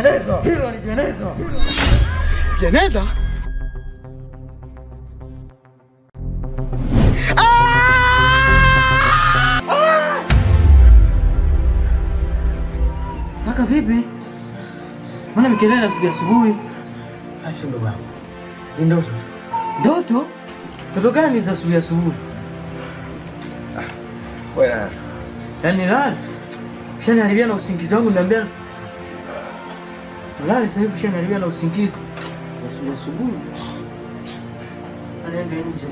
jeneza. Hilo ni jeneza. Jeneza? Kaka vipi? Mbona mikelele asubuhi? Asha ndo baba. Ni ndoto. Ndoto? Ndoto gani za asubuhi? Wewe na. Yaani lala. Shaniharibia na usingizi wangu niambia. Lala sasa hivi shaniharibia na usingizi. Asubuhi. Anaenda nje.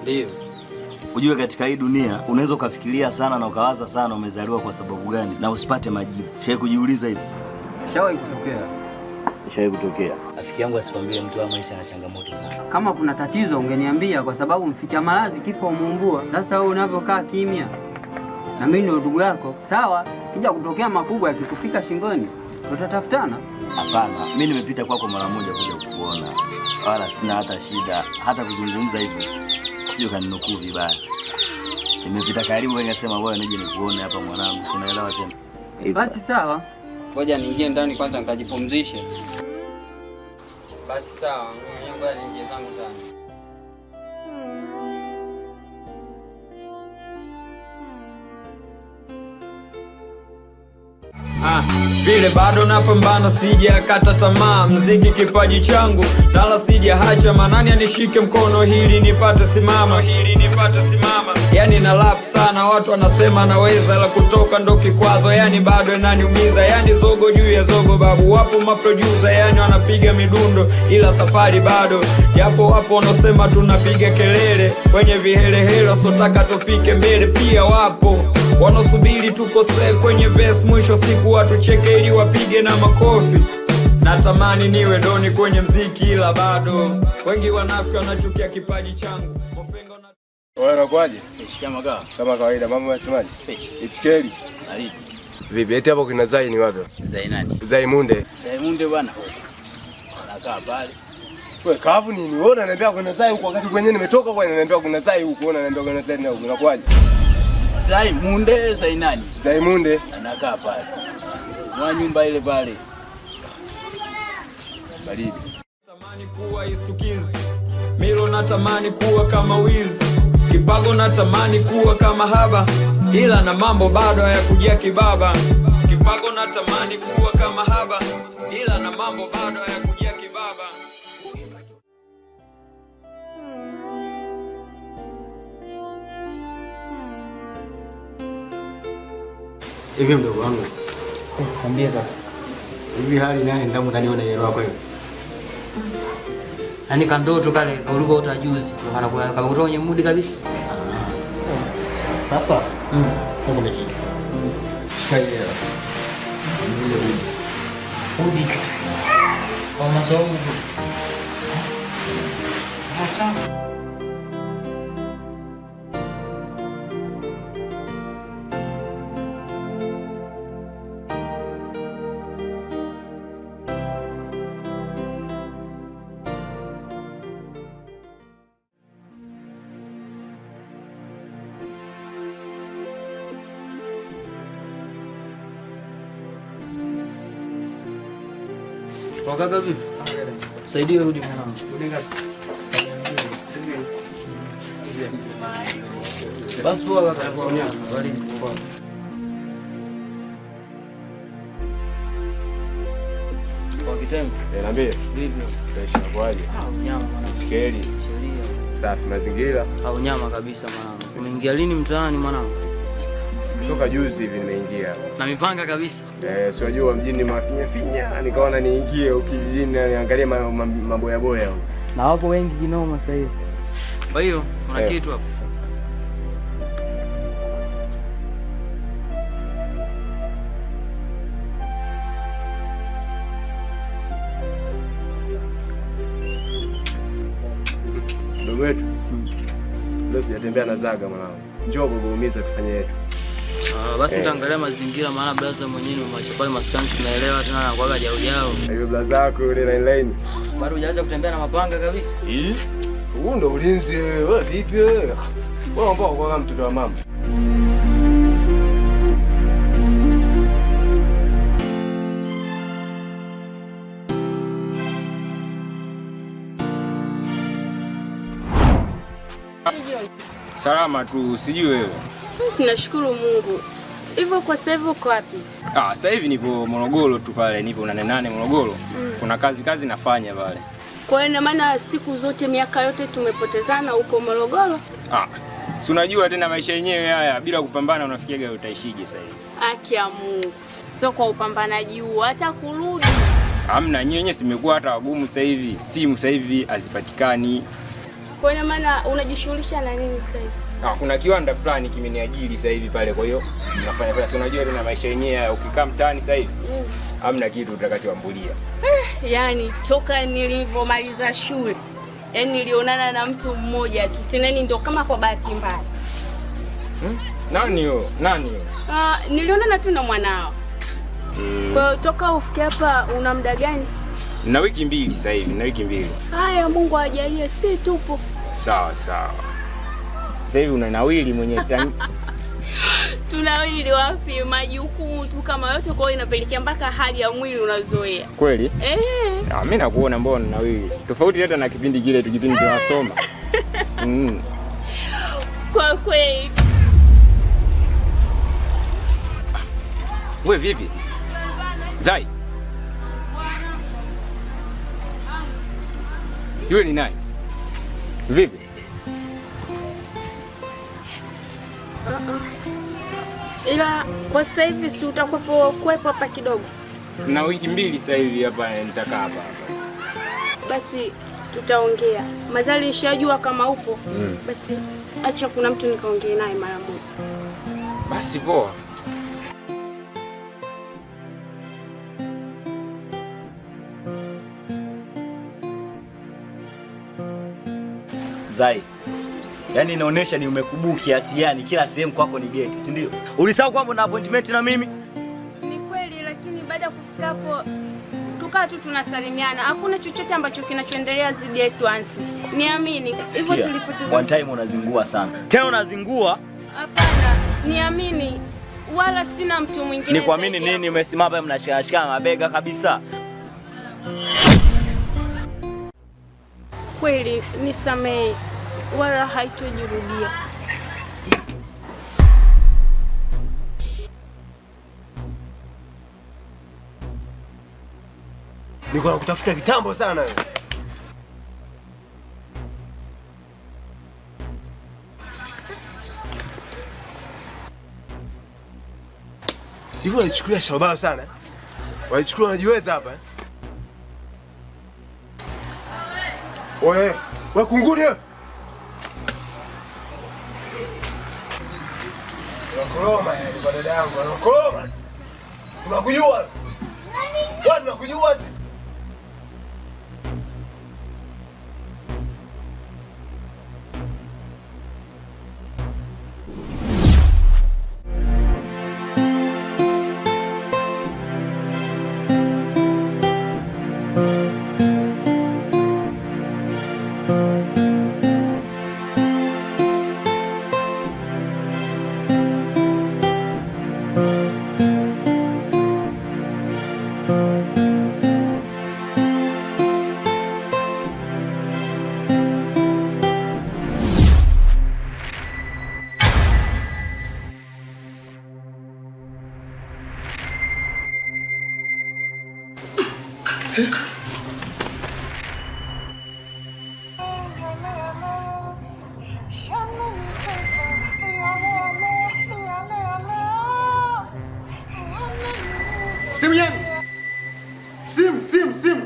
Ndio. Ujue katika hii dunia unaweza ukafikiria sana na ukawaza sana umezaliwa kwa sababu gani na usipate majibu. Shawahi kujiuliza hivi? Shawahi kutokea. Shawahi kutokea. Rafiki yangu asikwambie mtu wa maisha na changamoto sana. Kama kuna tatizo ungeniambia kwa sababu mficha maradhi kifo umuumbua. Sasa wewe unavyokaa kimya. Na mimi ndio ndugu yako. Sawa, kija kutokea makubwa yakikufika shingoni, tutatafutana. Hapana, mimi nimepita kwako mara moja kuja kukuona. Wala sina hata shida, hata kuzungumza hivyo. Sio kaninukuu vibaya. Nimepita karibu ningesema wewe nije nikuone hapa mwanangu. Unaelewa tena? Basi sawa. Ngoja niingie ndani kwanza nikajipumzishe. Basi sawa, ngoja niingie zangu ndani. Vile bado napambana sijakata tamaa, mziki kipaji changu nala sijahacha, manani anishike mkono hili nipate simama, yani na rap sana watu wanasema naweza, la kutoka ndo kikwazo, yani bado inaniumiza, yani zogo juu ya zogo babu, wapo maproducer yani wanapiga midundo ila safari bado, japo wapo wanasema tunapiga kelele kwenye vihelehele sotaka tufike mbele, pia wapo wanasubiri tukosee kwenye verse, mwisho siku watu cheke ili wapige na makofi. Natamani niwe doni kwenye mziki ila bado wengi wanafiki wanachukia kipaji changu. Wewe unakwaje? Shikamaga. Kama kawaida, mambo yanasemaje? Fresh. Itikeli. Karibu. Vipi? Eti hapo kina Zai ni wapi? Zai nani? Zai Munde. Zai Munde bwana. Anakaa pale. Wewe kavu nini? Wewe unaniambia kuna Zai huko wakati kwenyewe nimetoka kwa unaniambia kuna Zai huko, unaniambia kuna Zai huko. Unakwaje? Zai Munde, Zai nani? Zai Munde. Anakaa pale. Mwa nyumba ile pale. Baridi. Natamani kuwa istukizi. Milo natamani kuwa kama Wiz. Kipago natamani kuwa kama Haba. Ila na mambo bado hayakujia kibaba. Kipago natamani kuwa kama Haba. Ila na mambo bado hayakujia kibaba. Hivi mdogo wangu. Kwambia kaka. Hivi hali naye ndamu ndani unaelewa kweli? Yaani kandoto kale kauruka utajuzi. Kama kutoka kwenye mood kabisa. Sasa. Sasa kuna kitu. Shika ile. Udi. Kwa masomo. Sasa. Wakaka vipi? Saidia rudi mwanangu. Rudi ngapi? Basi poa kaka. Baridi poa. Kwa kitembo. Niambie. Vipi? Fresh kwaje? Unyama mwanangu. Itikeli. Sheria. Safi mazingira. Unyama kabisa mwanangu. Umeingia lini mtaani mwanangu? Toka juzi hivi nimeingia. Na mipanga kabisa. Si unajua mjini mafinya nikaona niingie ukijijini niangalie maboya boya huko. Na wapo wengi kinoma sasa hivi. Kwa hiyo kuna kitu hapo. wetu. Leo sijatembea na Zaga mwanangu. Njoo kuumiza tufanye yetu. Basi nitaangalia mazingira maana blaza mwenyewe umemwacha pale maskani sinaelewa tena anakuaga jao jao. Hiyo blaza yako ile line. Bado hujaacha kutembea na mapanga kabisa? Huu ndo ulinzi wewe. Wewe vipi wewe? Wewe ambao kwa mtoto wa mama. Salama tu, sijui wewe. Tunashukuru Mungu. Hivyo kwa sasa hivi uko wapi? Sasa hivi nipo Morogoro tu pale, nipo 88 Morogoro. Kuna kazi nafanya pale. Kwa hiyo ina maana siku zote miaka yote tumepotezana huko Morogoro? Si unajua tena maisha yenyewe haya bila kupambana unafikiaga utaishije sasa hivi? Haki ya Mungu. Sio kwa upambanaji huu hata kurudi. Hamna, nyenye simekuwa hata wagumu sasa hivi. Simu sasa hivi hazipatikani. Kwa hiyo maana unajishughulisha na nini sasa hivi? Kuna kiwanda fulani kimeniajiri sasa hivi pale, kwa hiyo nafanya pale. Si unajua tena maisha yenyewe ukikaa mtaani sasa hivi hamna kitu utakachoambulia. Yaani toka nilivyomaliza shule yaani nilionana na mtu mmoja tu tena ndio kama kwa bahati mbaya. Nani huyo? Nilionana tu na mwanao. Kwa hiyo toka ufike hapa una muda gani? Na wiki 2 sasa hivi, na wiki 2. Haya, Mungu ajalie, si tupo. Sawa. Sasa hivi unanawili mwenyewe tani. Tunawili wapi? Majukumu tu kama yote, kwa hiyo inapelekea mpaka hali ya mwili unazoea. Kweli? Mimi nakuona mbona nawili. Tofauti hata na kipindi kile kipindi tunasoma. Kwa kweli. Wewe vipi? Zai. Yule ni nani? Vipi? Ila kwa sasa hivi si utakuwepo hapa kidogo? Na wiki 2 sasa hivi hapa nitakaa hapa. Basi tutaongea. Mazali nishajua kama upo. Basi acha kuna mtu nikaongee naye mara moja. Basi poa. Zai, yaani inaonesha ni umekubuki kiasi gani, kila sehemu kwako ni geti, si ndio? Ulisahau kwamba una appointment na mimi? Ni kweli, lakini baada ya kufika hapo tukaa tu tunasalimiana. Hakuna chochote ambacho kinachoendelea zidi yetu Ansi. Niamini. Hivyo tulipotoka. One time unazingua sana. Tena unazingua? Hapana, niamini. Wala sina mtu mwingine. Ni kuamini nini? Umesimama hapa mnashikashika mabega kabisa. Kweli, nisamehe. Wala haitojirudia. Niko nakutafuta kitambo sana wewe. Hivi unachukulia shababa sana. Waichukua unajiweza hapa. Wewe kunguni wewe. Unakoroma kwa dada yangu, unakoroma. Tunakujua. Wewe tunakujua. Simu yangu.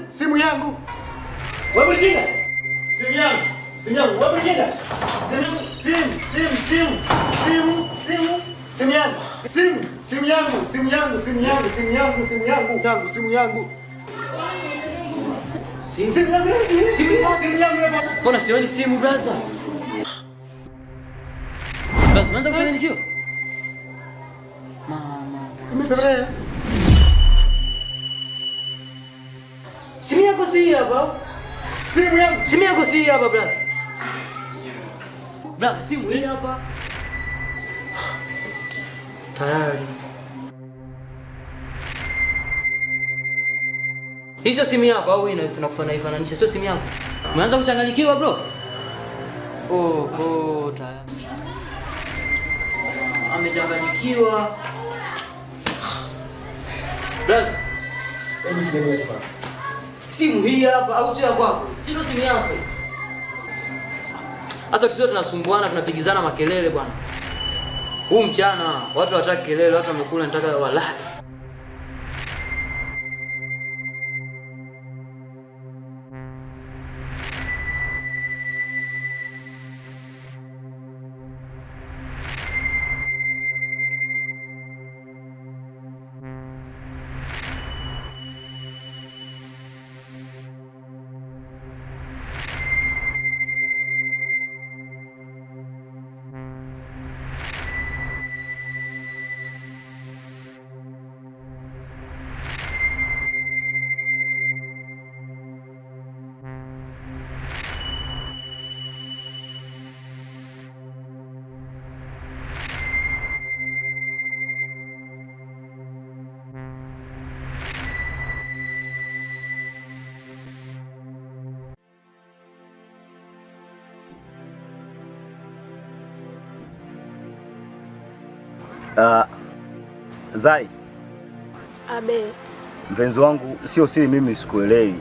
Simu yangu. Wewe Brigida. Simu yangu. Wewe Brigida. Simu yangu. Simu yangu. Mbona sioni simu brother? Brother, unaanza kuchanganyikiwa? Mama. Umepotea. Simu yako si hapa. Simu yako si hapa brother. Brother, simu hii hapa. Tayari. Hiyo simu yako au inafananisha sio simu yako? Umeanza kuchanganyikiwa bro? Tayari. Amechanganyikiwa. Brother. Simu hii hapa au sio kwako? Sio simu yako. Hata tusio tunasumbuana tunapigizana makelele bwana. Huu mchana watu wataka kelele, watu wamekula nataka walale. Zai. Abe. Mpenzi wangu, sio siri mimi sikuelewi.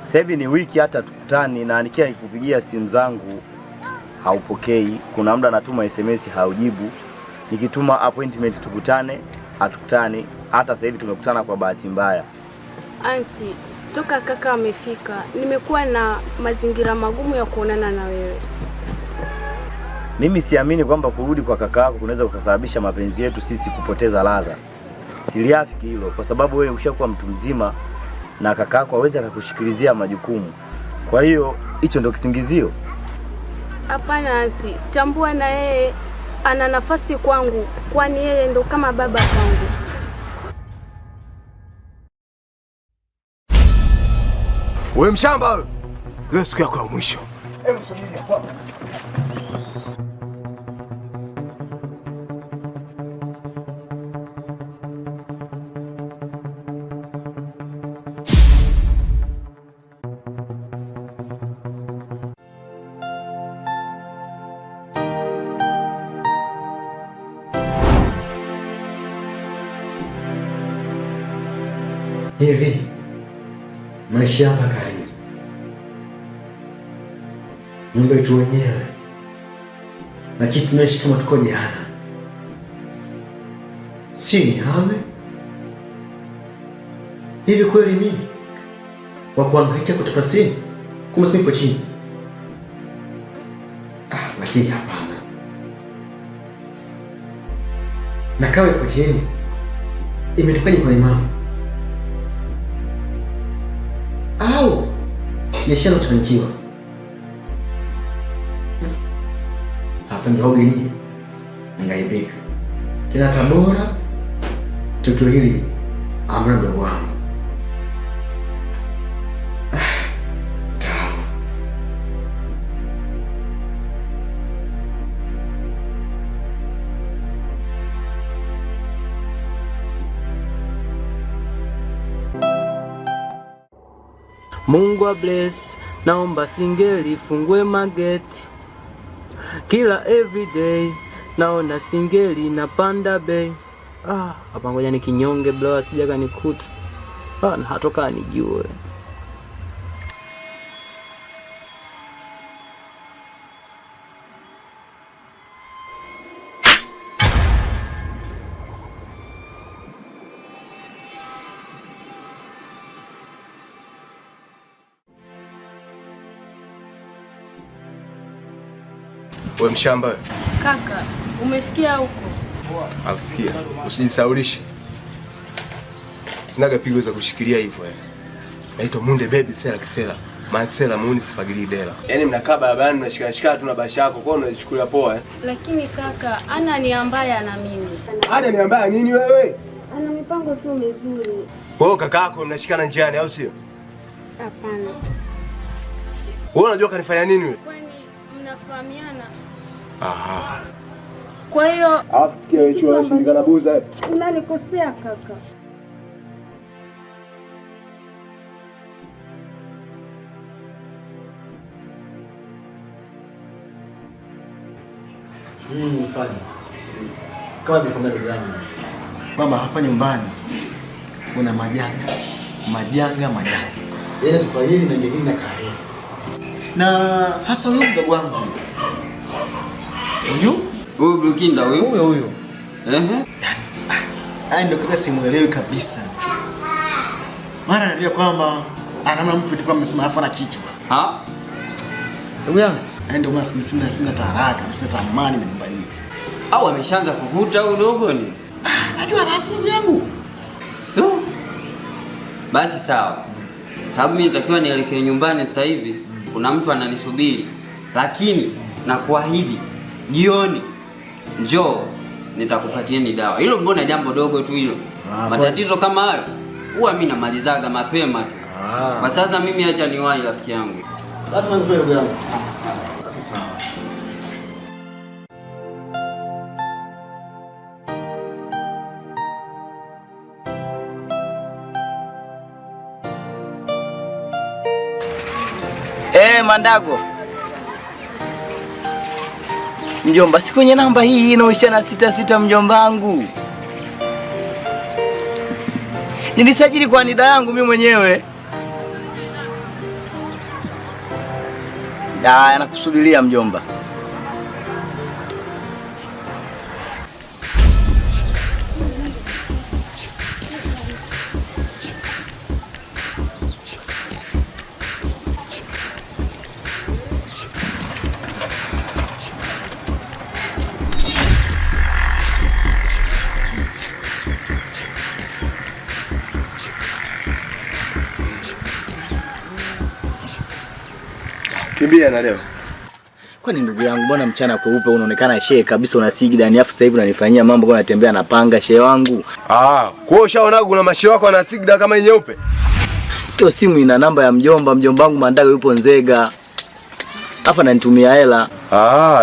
Sasa hivi ni wiki hata tukutani na nikia nikupigia simu zangu haupokei. Kuna muda natuma SMS haujibu. Nikituma appointment tukutane, hatukutani. Hata sasa hivi tumekutana kwa bahati mbaya. Ansi, toka kaka amefika, nimekuwa na mazingira magumu ya kuonana na wewe. Mimi siamini kwamba kurudi kwa kaka yako kunaweza kusababisha mapenzi yetu sisi kupoteza ladha. Siliafiki hilo kwa sababu wewe ushakuwa mtu mzima na kaka yako hawezi akakushikilizia majukumu. Kwa hiyo hicho ndio kisingizio. Hapana Ansi, tambua na yeye ana nafasi kwangu, kwani yeye ndo kama baba kwangu. Wewe mshamba wewe. Leo siku yako ya mwisho. Hebu subiri hapo. Hivi maisha hapa karibu, nyumba yetu wenyewe, lakini tunaishi kama tuko jana. Si ni hame hivi kweli? Mimi wa kuangaikia kutafuta simu kama sipo chini? Lakini hapana, na kawe kwa chini imetokaje kwa mama? Au nishana utanikiwa hapa ndio hogeni ngaibika kila tabora tukio hili amra mdogo wangu. Mungu wa bless, naomba singeli fungue mageti. Kila everyday naona singeli napanda bei. Hapa ngoja ni kinyonge bro, asija kanikuta. Na hatoka nijue. Wewe mshamba. Kaka, umefikia huko? Afikia. Usijisaulishe. Sinaga pigo za kushikilia hivyo. Naitwa Munde Baby Sela Kisela. Mansela muuni sifagili dela. Yaani mnakaa barabarani mnashikashika tu na bashi yako kwa unachukulia poa eh? Lakini kaka, ana ni ambaye na mimi. Ana ni ambaye nini wewe? Ana mipango tu mizuri. Wewe kaka yako mnashikana njiani au sio? Hapana. Wewe unajua kanifanya nini wewe? Kwani mnafahamiana? Aha. Kwa hiyo afikia hicho anashindikana buza. unanikosea kaka. Nifanye kama vile ndugu yangu mama, hapa nyumbani kuna majanga. Yeye kwa hili na nyingine na kare. Na hasa huyo mdogo wangu. Huyu Blukinda huyo. Ndio kama simuelewi kabisa. Mara anambia kwamba anamna mtu tu kama msema afa na kichwa. Ndugu yangu, ndio maana sina taraka, sina tamani na nyumba hii. Au ameshaanza kuvuta au dogo ni? Najua basi yangu. Basi sawa. Sababu mimi nitakiwa nielekee nyumbani sasa hivi. Kuna mtu ananisubiri. Lakini nakuahidi jioni njoo nitakupatieni dawa. Hilo mbona jambo dogo tu hilo. Matatizo kama hayo huwa mimi namalizaga mapema tu. Kwa sasa mimi acha niwahi rafiki yangu. Basi mimi ndugu yangu. Mandago. Mjomba, si kwenye namba hii inaisha na 66 mjomba wangu. Nilisajili kwa nida yangu mimi mwenyewe. Nakusubiria mjomba. Kimbia na leo. Kwani ndugu yangu bwana, mchana kweupe unaonekana shehe kabisa, unasigi ndani afu sasa hivi unanifanyia mambo kwa natembea na panga shehe wangu. Kwa hiyo ushaona kuna mashehe wako anasigida kama nyeupe. Hiyo simu ina namba ya mjomba wangu Mandago yupo Nzega. Afa ananitumia hela.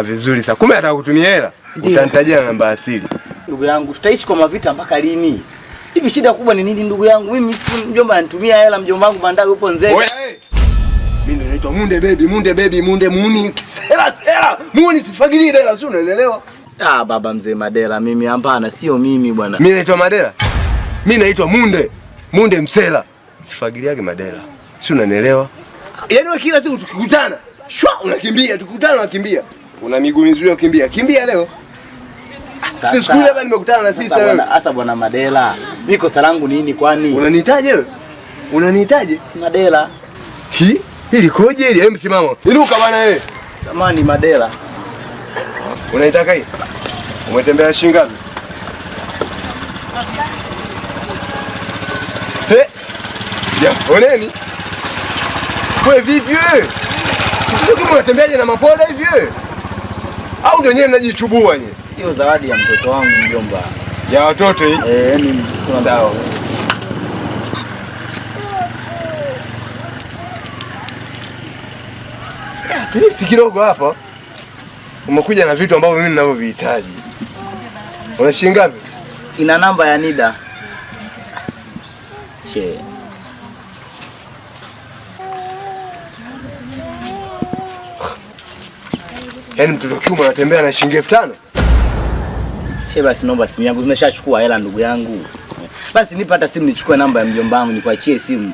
Vizuri sasa. Kumbe ataka kutumia hela. Utanitajia namba asili. Ndugu yangu, tutaishi kwa mavita mpaka lini? Hivi shida kubwa ni nini ndugu yangu? Mimi si mjomba ananitumia hela, mjomba wangu Mandago yupo Nzega. Mimi ndio naitwa Munde Baby, Muni Sela. Muni sifagili dela, sio unaelewa? Baba mzee Madela, mimi hapana, sio mimi bwana. Mimi naitwa Madela. Mimi naitwa Munde Msela. Sifagili yake Madela. Sio unanielewa? Yaani wewe kila siku tukikutana, shwa unakimbia, tukikutana unakimbia. Una miguu mizuri ukimbia. Kimbia leo. Sisi siku ile hapa nimekutana na sisi wewe. Sasa bwana Madela, niko salangu nini kwani? Unanihitaji wewe? Unanihitaji? Madela. Hili koje hili? Hebu simama. Inuka bwana wewe. Samani Madela. Unaitaka hii? Umetembea shilingi ngapi? Oneni. Wewe vipi wewe? Kama unatembeaje na mapoda hivi wewe? Au ndio nyewe mnajichubua nyewe? Hiyo zawadi ya mtoto wangu mjomba. Ya watoto hii? Yaani sawa. Tunisti kidogo hapa. Umekuja na vitu ambavyo mimi ninavyovihitaji. Una shilingi ngapi? Ina namba ya NIDA. Che. Yaani mtoto kiume anatembea na shilingi 5000? Che, basi naomba simu yangu, zimeshachukua hela ndugu yangu. Basi nipa hata simu nichukue namba ya mjomba wangu nikuachie simu.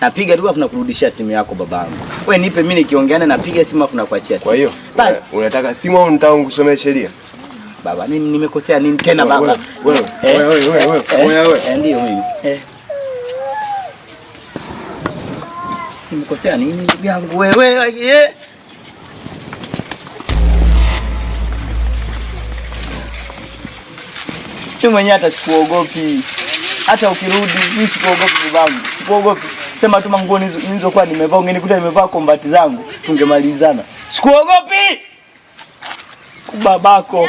Napiga tu afu nakurudishia simu yako babangu. Wewe nipe mimi nikiongeana napiga simu afu nakuachia simu. Kwa hiyo unataka simu au unataka nikusomee sheria? Baba, nini nimekosea nini tena baba? Wewe. Ndio mimi. Nimekosea nini ndugu yangu wewe? Mimi mwenyewe hata sikuogopi. Hata ukirudi mimi sikuogopi babangu. Sikuogopi. Sema tu manguo nilizokuwa nimevaa, ungenikuta nimevaa kombati zangu, tungemalizana. Sikuogopi. Babako.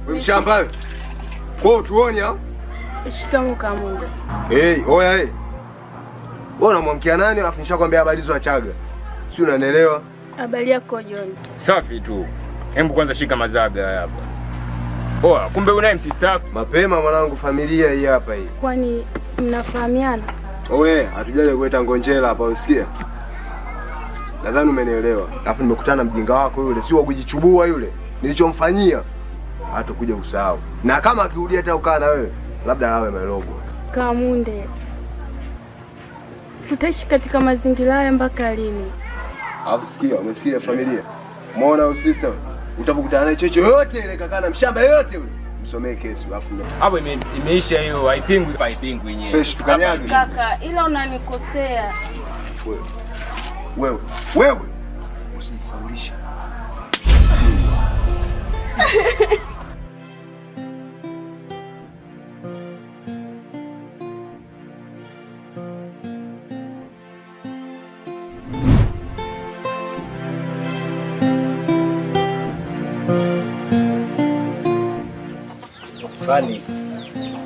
Mshamba. Kwa tuone hao. Shikamoo Kamunde. Oya Wewe unamwamkia nani alafu nishakwambia habari za Chaga? Si unanielewa? Habari yako John? Safi tu. Hebu kwanza shika mazaga hapa. Poa, kumbe unaye msister. Mapema mwanangu, familia hii hapa hii. Kwani mnafahamiana? Hatujaje kuleta ngonjera hapa usikia? Nadhani umenielewa. Alafu nimekutana mjinga wako yule, si wa kujichubua yule. Nilichomfanyia hata kuja usahau. Na kama akirudia hata ukaa na wewe, labda awe Melogo. Kamunde, tutaishi katika mazingira haya mpaka lini? Alafu sikia, umesikia familia? Umeona au sister? Utapokutana naye chocho yote ile kakana mshamba yote yule. Msomee kesi alafu hapo imeisha hiyo, haipingwi yenyewe. Fresh tukanyage. Kaka, ila unanikosea. Wewe. Usijisaulisha. Fani,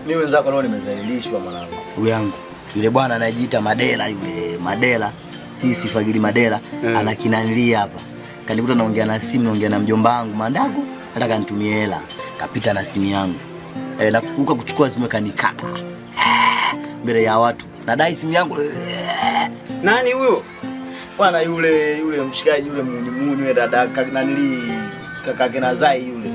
mimi wenzako leo nimezalilishwa mwanangu. Ndugu yangu, yule bwana anajiita Madela yule, Madela. Si Fagili Madela, anakinanilia hapa. Kanikuta naongea na simu, naongea na mjomba wangu Mandago, nataka nitumie hela. Kapita na simu yangu. Na kukuka kuchukua simu kanikata. Mbele ya watu. Nadai simu yangu. Nani huyo? Bwana yule mshikaji yule muni yule dada kananili kaka Kenazai yule.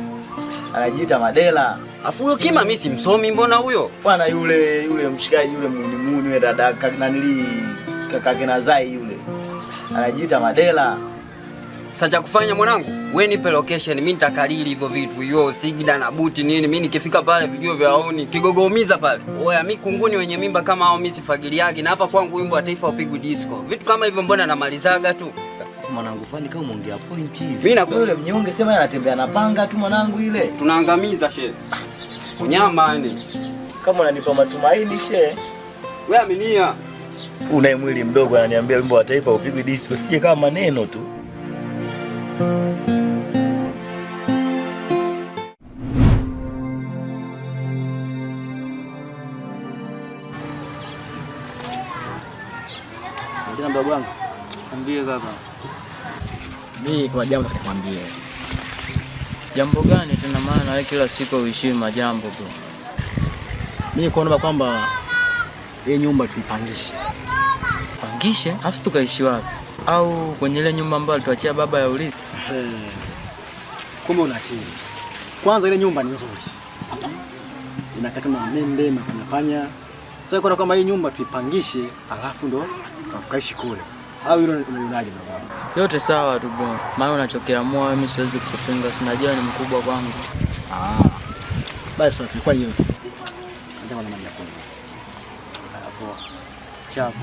Anajiita Madela. Afu huyo kima mimi simsomi mbona huyo? Bwana yule mshikaji yule muni yule dada kananili kaka Kenazai yule. Anajiita Madela. Sasa kufanya mwanangu, wewe nipe location, mimi nitakalili hivyo vitu. Hiyo sigida na buti nini, mimi nikifika pale vijio vya aoni, kigogoumiza pale. Oya, mimi kunguni wenye mimba kama hao mimi sifagili yake, na hapa kwangu wimbo wa taifa upigwe disco. Vitu kama hivyo mbona namalizaga tu. Mwanangu Fani kama umeongea point hivi. Mimi na yule mnyonge sema anatembea na panga tu mwanangu ile. Tunaangamiza shehe. Unyama yani. Kama unanipa matumaini shehe. Wewe aminia. Una mwili mdogo ananiambia wimbo wa taifa upigwe disco, sije kama maneno tu. Ndio mdogo wangu. Ambie kaka. Mimi kwa jambo nitakwambia. Jambo gani tena, maana wewe kila siku uishi majambo tu. Mimi kuomba kwamba hii nyumba tuipangishe. Pangishe? Afu tukaishi wapi? Au kwenye ile nyumba ambayo tuachia baba ya urithi? Kumbe una akili. Kwanza ile nyumba ni nzuri. Inakaa kama mende, mapanya. Sasa kuna kama hii nyumba tuipangishe, alafu ndo tukaishi kule. Au hilo unalionaje baba? Yote sawa tu bro. Maana unachokiamua mimi siwezi kupinga, sinajua ni mkubwa kwangu. Basi tulikuwa hiyo tu. Ndio maana yako. Hapo. Chapu.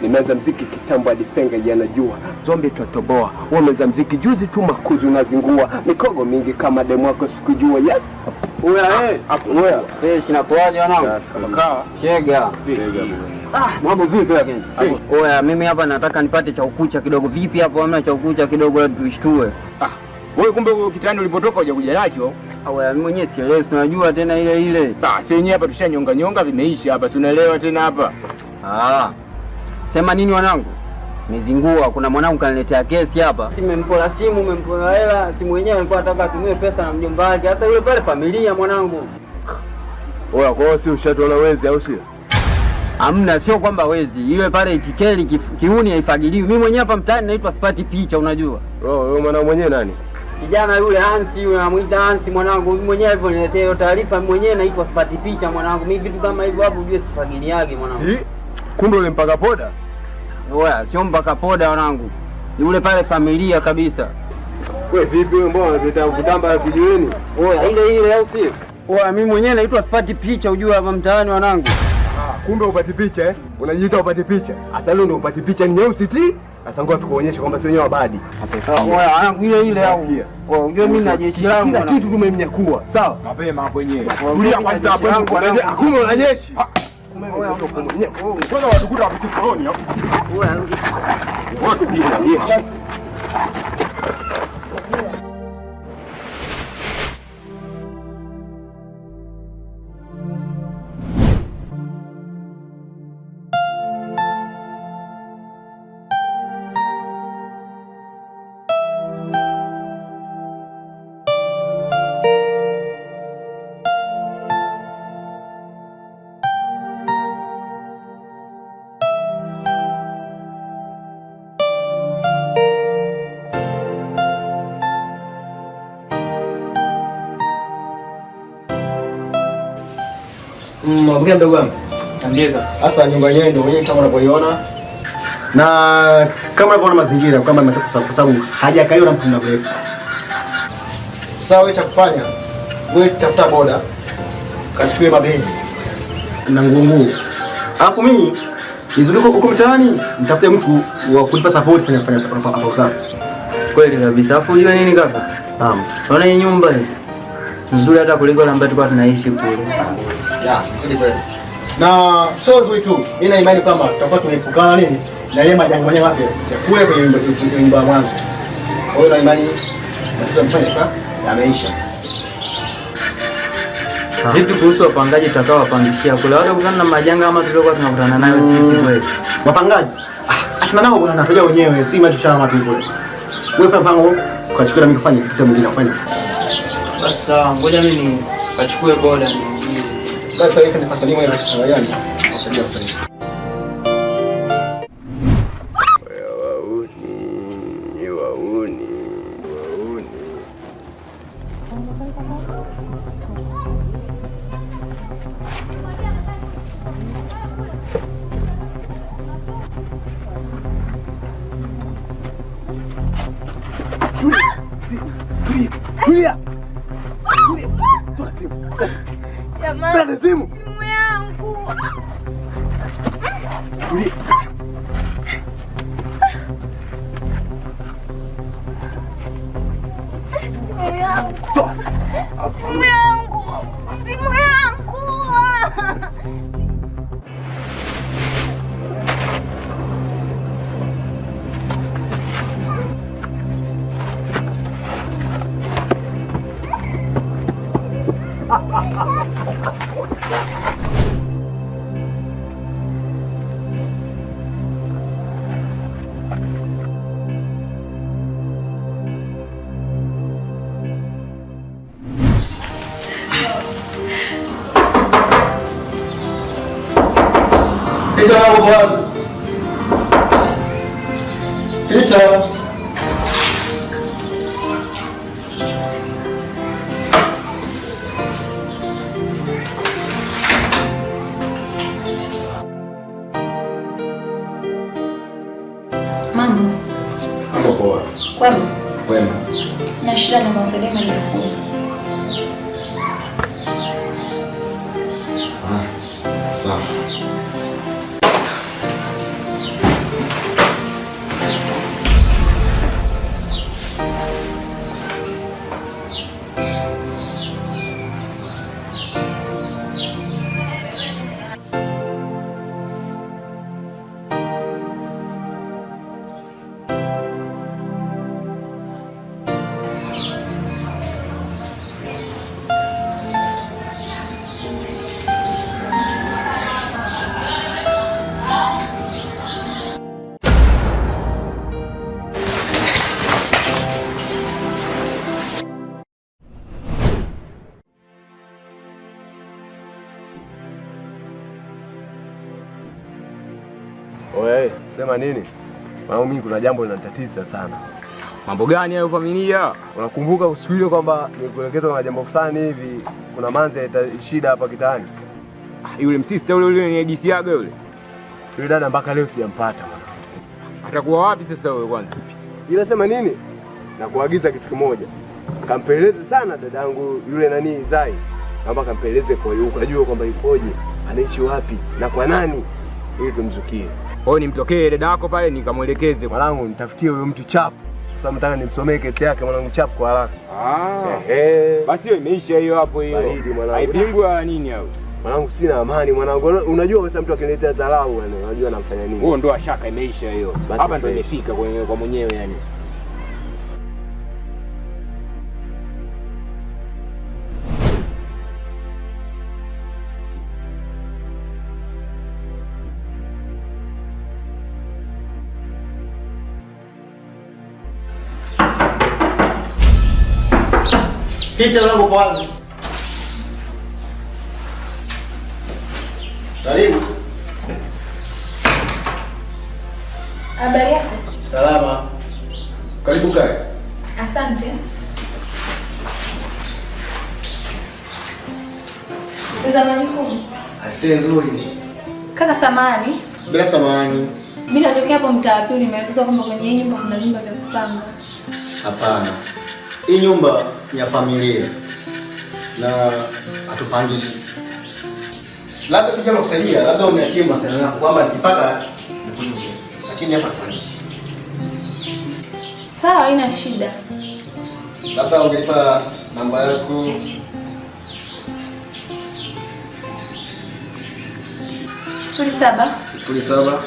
Nimeanza mziki kitambo hadi penga yanajua. Zombi tutatoboa. Wameza mziki juzi tu makuzu unazingua. Mikogo mingi kama demu wako sikujua. Yes. Oya. Shinapoaje wanangu? Kaka. Shega. Mambo vipi lakini? Oya, mimi hapa nataka nipate cha ukucha kidogo. Vipi hapo hamna cha ukucha kidogo la tuishtue? Wewe kumbe kitani ulipotoka hujakuja nacho? Oya, mimi mwenyewe sielewi, tunajua tena ile. Si yenyewe hapa tushanyonga vimeisha hapa. Tunaelewa tena hapa. Sema nini wanangu? Nizingua, kuna mwanangu kaniletea kesi hapa. Nimempola simu, umempola hela, simu yenyewe alikuwa anataka atumie pesa na mjomba wake. Hata yule pale familia mwanangu. Oya, kwa hiyo si ushatola wezi au sio? Hamna, sio kwamba wezi. Ile pale itikeli kiuni haifagiliwi. Mimi mwenyewe hapa mtaani naitwa sipati picha, unajua. Wewe mwanangu mwenyewe nani? Kijana yule Hansi, yule anamuita Hansi mwanangu. Mimi mwenyewe hivyo niletea hiyo taarifa, mimi mwenyewe naitwa sipati picha mwanangu. Mimi vitu kama hivyo hapo ujue sifagiliage mwanangu. Kumbe ule mpaka poda? Oya, sio mpaka poda mwanangu. Yule pale familia kabisa. Wewe vipi wewe, mbona unataka kutamba kijiweni? Oya, ile au sio? Oya, mimi mwenyewe naitwa sipati picha ujue hapa mtaani wanangu. Kumbe upati picha eh? Unajiita upati picha. Sasa leo ndio upati picha ni nyeusi ti. Sasa ngoja tukuonyeshe kwamba sio nyewe badi. Oya, wanangu ile au. Oya, unajua mimi na jeshi langu kila kitu tumemnyakua. Sawa? Mapema hapo wenyewe. Kulia kwanza hapo. Hakuna wanajeshi. Oya, kwanza watukuta wapitie koloni hapo. Oya, watu pia. Mbona mdogo wangu? Tandiza. Sasa nyumba yenyewe ndio wenyewe kama unavyoiona. Na kama unavyoona mazingira kama imetoka kwa sababu hajakaiwa na mtu mrefu. Sasa wewe cha kufanya, wewe tafuta boda. Kachukue mabegi na ngumu. Alafu mimi nizunguko huko mtaani, nitafute mtu wa kulipa support fanya hapa usafi. Kweli kabisa. Alafu unajua nini kaka? Naam. Unaona hii nyumba hii? Nzuri hata kuliko ile ambayo tulikuwa tunaishi kule. Ya, ndio. Na sio hivyo tu. Mimi na imani kwamba tutakuwa tumeepukana nini na yale majanga mwenyewe wapi ya kule kwenye nyumba mwanzo. Kwa hiyo na imani tutafanya kwa yameisha. Vipi kuhusu wapangaji tutakao wapangishia kule? Wale kukutana na majanga kama tulikuwa tunakutana nayo sisi kweli. Wapangaji? Ashina nao kuna natoja wenyewe, si mtu chama watu kule. Wewe fanya mpango ukachukua na mimi kufanya kitu mwingine kufanya. Sasa ngoja mimi nikachukue boda niingie. Sasa hivi ni fasali mwenyewe na yani. Fasali fasali. Kulia. Jamani. Simu. Simu yangu. Kulia. Simu yangu. Simu yangu. Simu yangu. Pita hapo wazi. Pita. Mambo. Mambo poa. Kwema. Kwema. Na shida na mawasiliano na yako. Sawa. Oe, sema nini? Maana mimi kuna jambo linanitatiza sana. Mambo gani hayo familia? Unakumbuka siku ile kwamba nikuelekeza na jambo fulani hivi, kuna manze shida hapa kitaani? Yule msista yule ni hadisiaga yule. Yule dada mpaka leo sijampata bwana. Atakuwa wapi sasa wewe kwanza? Ila sema nini? Na kuagiza kitu kimoja. Kampeleze sana dadangu yule nani Zai. Naomba kampeleze kwa yuko, unajua kwamba ipoje, anaishi wapi na kwa nani ili tumzukie. Wewe nimtokee dada yako pale nikamwelekeze. Mwanangu nitafutie huyo mtu chapu. Sasa nataka nimsomee kesi yake mwanangu chapu kwa haraka. Basi hiyo imeisha hiyo hapo hiyo. Haipingwa nini hapo? Mwanangu sina amani mwanangu. Unajua sasa mtu akiniletea dharau yani, unajua anamfanya nini? Huo ndo ashaka imeisha hiyo. Hapa ndo imefika kwa mwenyewe yani. Pita mlango kwa wazi. Karibu. Habari yako? Salama. Karibu kae. Asante. Zamani kuu. Asante nzuri. Kaka samani. Bila samani. Mimi natokea hapo mtaa wa pili, nimeelezwa kwamba kwenye hii nyumba kuna vyumba vya kupanga. Hapana. Hii nyumba ni ya familia na hatupangishi. Labda tujama kusaidia, labda umeachia masuala yako kwamba nikipata nikujuze. Lakini hapa hatupangishi. Sawa, haina shida. Labda ungenipa namba yako. Sifuri saba. 07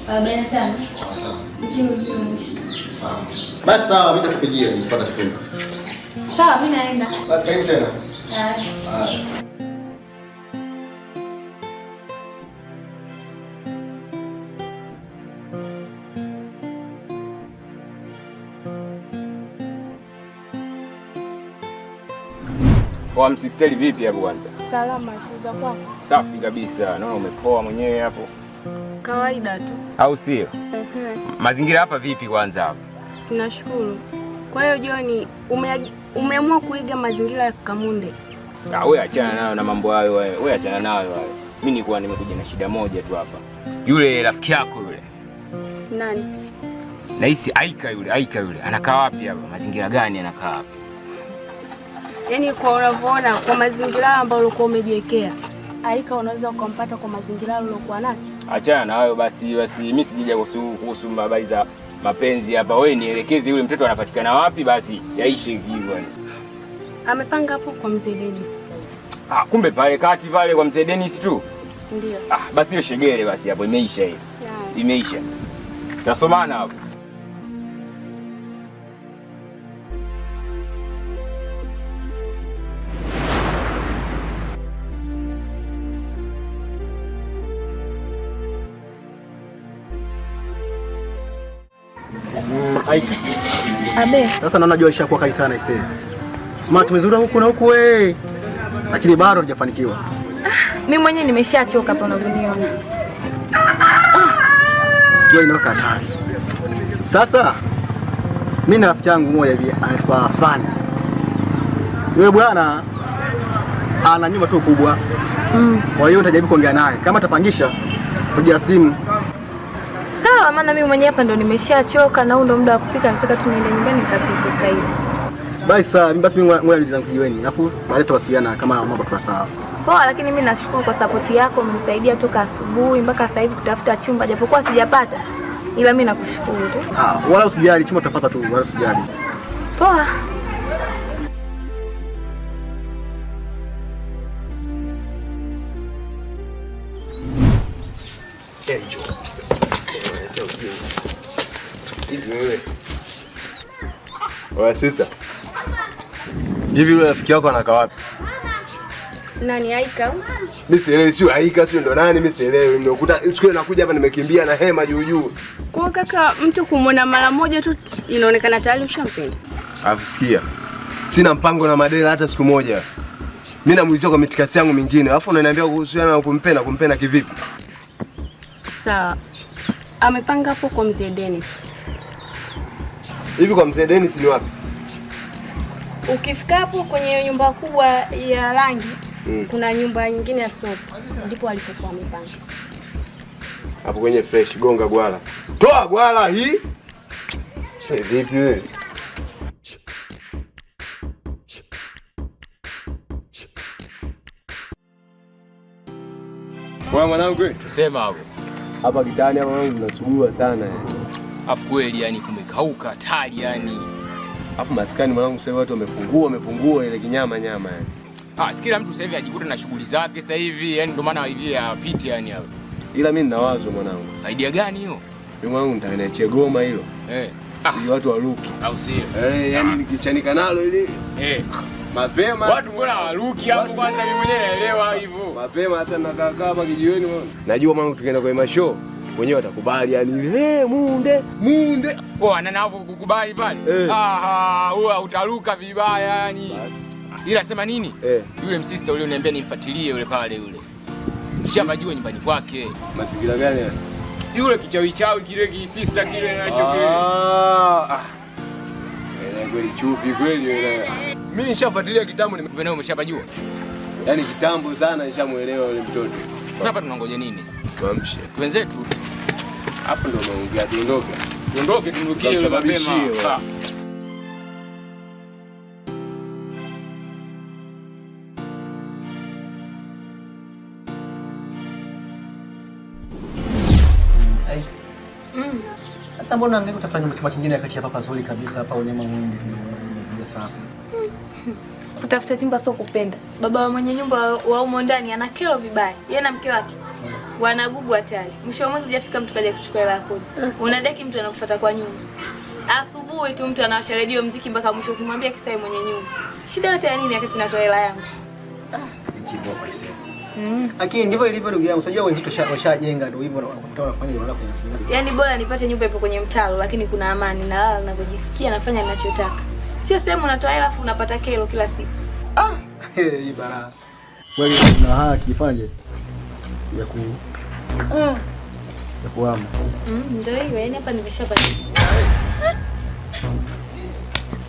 17 Sawa. Basi sawa, mimi nitakupigia nikipata chumba. Sawa, mimi naenda. Basi karibu tena. Kwa msisteli vipi hapo kwanza? Salama tu za kwako. Safi kabisa. Naona umepoa mwenyewe hapo. Kawaida tu. Au sio? Mazingira hapa vipi kwanza hapo? Tunashukuru. Kwa hiyo John, umeamua kuiga mazingira ya Kamunde. Wewe achana nayo na mambo hayo wewe. Wewe achana nayo wewe. Mimi nilikuwa nimekuja na shida moja tu hapa. Yule rafiki yako yule. Nani? Nahisi Aika yule. Anakaa wapi hapa? Mazingira gani anakaa hapa? Yaani kwa unavyoona kwa mazingira ambayo ulikuwa umejiwekea, Aika unaweza ukampata kwa mazingira uliokuwa nayo. Achana na hayo basi mimi sijija kuhusu habari za mapenzi hapa. Wewe nielekeze yule mtoto anapatikana wapi basi yaishe hivyo yani. Amepanga hapo kwa mzee Dennis. Kumbe pale kati pale kwa mzee Dennis tu? Ndio. Basi hiyo shegere basi hapo imeisha hiyo. Imeisha. Tasomana hapo. Aika. Abe. Sasa naona jua ishakuwa kali sana isee. Maana tumezura huku na huku wewe. Lakini bado hujafanikiwa. Mimi mwenyewe nimeshachoka hapa unavyoniona. Jua inawaka hatari. Sasa mimi na rafiki yangu mmoja hivi anaitwa Fani. Yule bwana ana nyumba tu kubwa. Kwa hiyo nitajaribu kuongea naye. Kama atapangisha kuja simu. Sawa, maana mimi mwenyewe hapa ndo nimeshachoka na huu ndo muda wa kupika, nataka tu niende nyumbani nikapike sasa hivi. Basi mimi ngoja nijana kujiweni. Alafu baadaye tuwasiliana kama mambo kwa sawa. Poa, lakini mimi nashukuru kwa support yako, umenisaidia toka asubuhi mpaka sasa hivi kutafuta chumba japokuwa hatujapata. Ila mimi nakushukuru tu. Wala usijali, chumba tutapata tu, wala usijali. Poa. Enjo. Hivi wewe. Wewe sasa. Hivi yule rafiki yako anakaa wapi? Nani Aika? Mimi sielewi, sio Aika, sio ndo nani, mimi sielewi. Nimekuta siku ile nakuja hapa nimekimbia na hema juu. Kwa kaka, mtu kumwona mara moja tu inaonekana tayari ushampenda. Afisikia. Sina mpango na Madela hata siku moja. Mimi namuulizia kwa mitikasi yangu mingine. Alafu unaniambia kuhusiana na kumpenda kivipi? Sawa. Amepanga hapo kwa mzee Dennis. Hivi kwa mzee Dennis ni wapi? Ukifika hapo kwenye nyumba kubwa ya rangi, kuna nyumba nyingine ya snob. Ndipo alipokuwa amepanga. Hapo kwenye fresh gonga gwala. Toa gwala hii. Vipi wewe? Wewe mwanangu, sema hapo. Hapa kitani hapa mwanangu tunasugua sana yani. Afu kweli yani kumekauka hatari yani. Hapo maskani mwanangu sasa watu wamepungua ile kinyama yani. Sikila mtu sasa hivi ajikuta na shughuli zake sasa hivi, yani ndio maana hivi yapiti yani hapo. Ila mimi nina wazo mwanangu. Idea gani hiyo? Mimi mwanangu nitaniachia goma hilo. Ili watu waruki. Au sio? Yani nikichanika nalo ile. Mapema. Watu mbona waruki hapo kwanza mimi mwenyewe naelewa hivyo. Mapema hata nakaa kama kijiweni mwanangu. Najua mwanangu tukienda kwa show wenyewe watakubali yani munde. Ana nao kukubali pale. Wewe utaruka vibaya yani. Ila sema nini? Yule msister ule uniambia nimfuatilie yule pale yule. Nishapajua nyumbani kwake. Mazingira gani yani? Yule kichawi kile sister kile nacho kile. Kweli chupi kweli wewe. Mimi nishafuatilia kitambo wewe umeshapajua? Yaani kitambo sana nishamuelewa yule mtoto. Sasa hapa tunangoja nini sasa? Tuamshe. Wenzetu. Hapo ndo maongea tuondoke. Tuondokie yule mapema. Sasa mbona angalia utafuta chumba kingine kati hapa pazuri kabisa hapa unyama mwingi tumeziga safi. Kutafuta chumba sio kupenda. Baba wa mwenye nyumba wa humo ndani ana kero vibaya. Yeye na mke wake wanagugu hatari. Mwisho wa mwezi hujafika mtu kaja kuchukua hela yako. Unadeki mtu anakufuata kwa nyumba. Asubuhi tu mtu anawasha redio muziki mpaka mwisho ukimwambia kisa yeye mwenye nyumba. Shida yote ya nini akati natoa hela yangu? Nikiboa kwa isema. Lakini ndivyo ilivyo ndugu yangu. Unajua wenzetu washajenga ndio hivyo wanafanya hilo lako. Yaani bora nipate nyumba ipo kwenye mtalo lakini kuna amani na lala ninavyojisikia nafanya ninachotaka. Sio sehemu unatoa hela afu unapata kero kila siku. Hii bana. Wewe una haki ifanye ya kuama. Ndio hiyo yani hapa nimeshapata.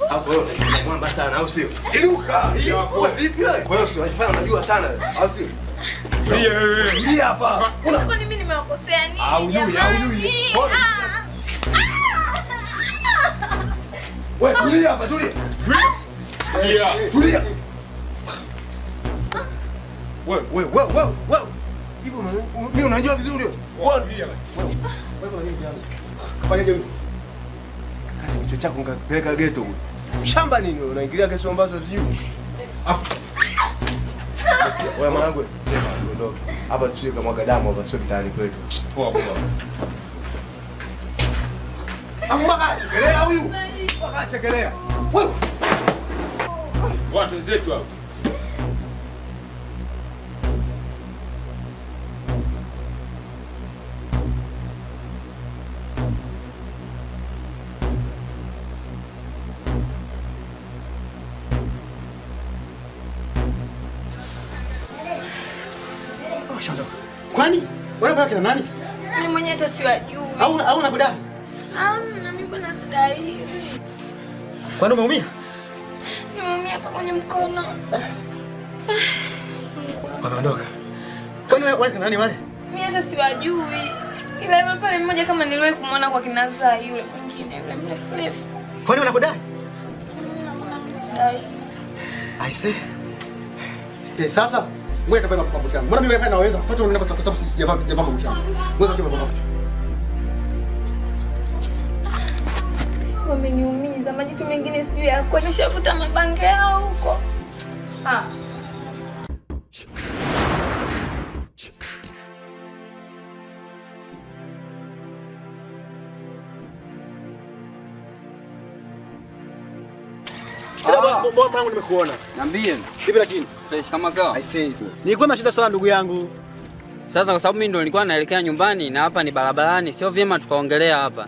Hapo mwamba sana au sio? Inuka. Wewe vipi wewe? Kwa hiyo unajifanya unajua sana au sio? Ndio hapa. Kwa nini mimi nimewakosea nini? Wewe tulia hapa, tulia. Tulia. Wewe. Hivyo mimi unajua vizuri wewe. Fanya je? Kaka kichwa chako ngapeleka ghetto huko. Shamba nini wewe? Unaingilia kesi ambazo sijui. Wewe mwanangu, sema ondoke. Hapa tusije kama damu hapa sio kitani kwetu. Poa. Amaka chekelea huyu. Chekelea. Wewe. Watu wenzetu hao. Kwani? Wewe baki na nani? Mimi mwenyewe hata siwajui. Au unakudai? Na mimi bwana sidai hivi. Kwani umeumia? Nimeumia hapa kwenye mkono. Wameondoka. Kwani wale nani wale? Mimi hata siwajui. Ila yule pale mmoja kama niliwahi kumuona kwa kinazaa yule mwingine yule mrefu. Kwani unakudai? Mimi sidai. I say. Sasa wewe utapenda mabucha. Mbona mimi hapa naweza? Sasa unaenda kwa sababu sijavaa mabucha. Wewe kama mabucha. Wameniumiza, majitu mengine sijui yako. Nishafuta mabange yao huko. Mbona wangu nimekuona? Niambie. Vipi lakini? Fresh kama kawa. I say. Nilikuwa na shida sana ndugu yangu. Sasa kwa sababu mimi ndo nilikuwa naelekea nyumbani na hapa ni barabarani, sio vyema tukaongelea hapa.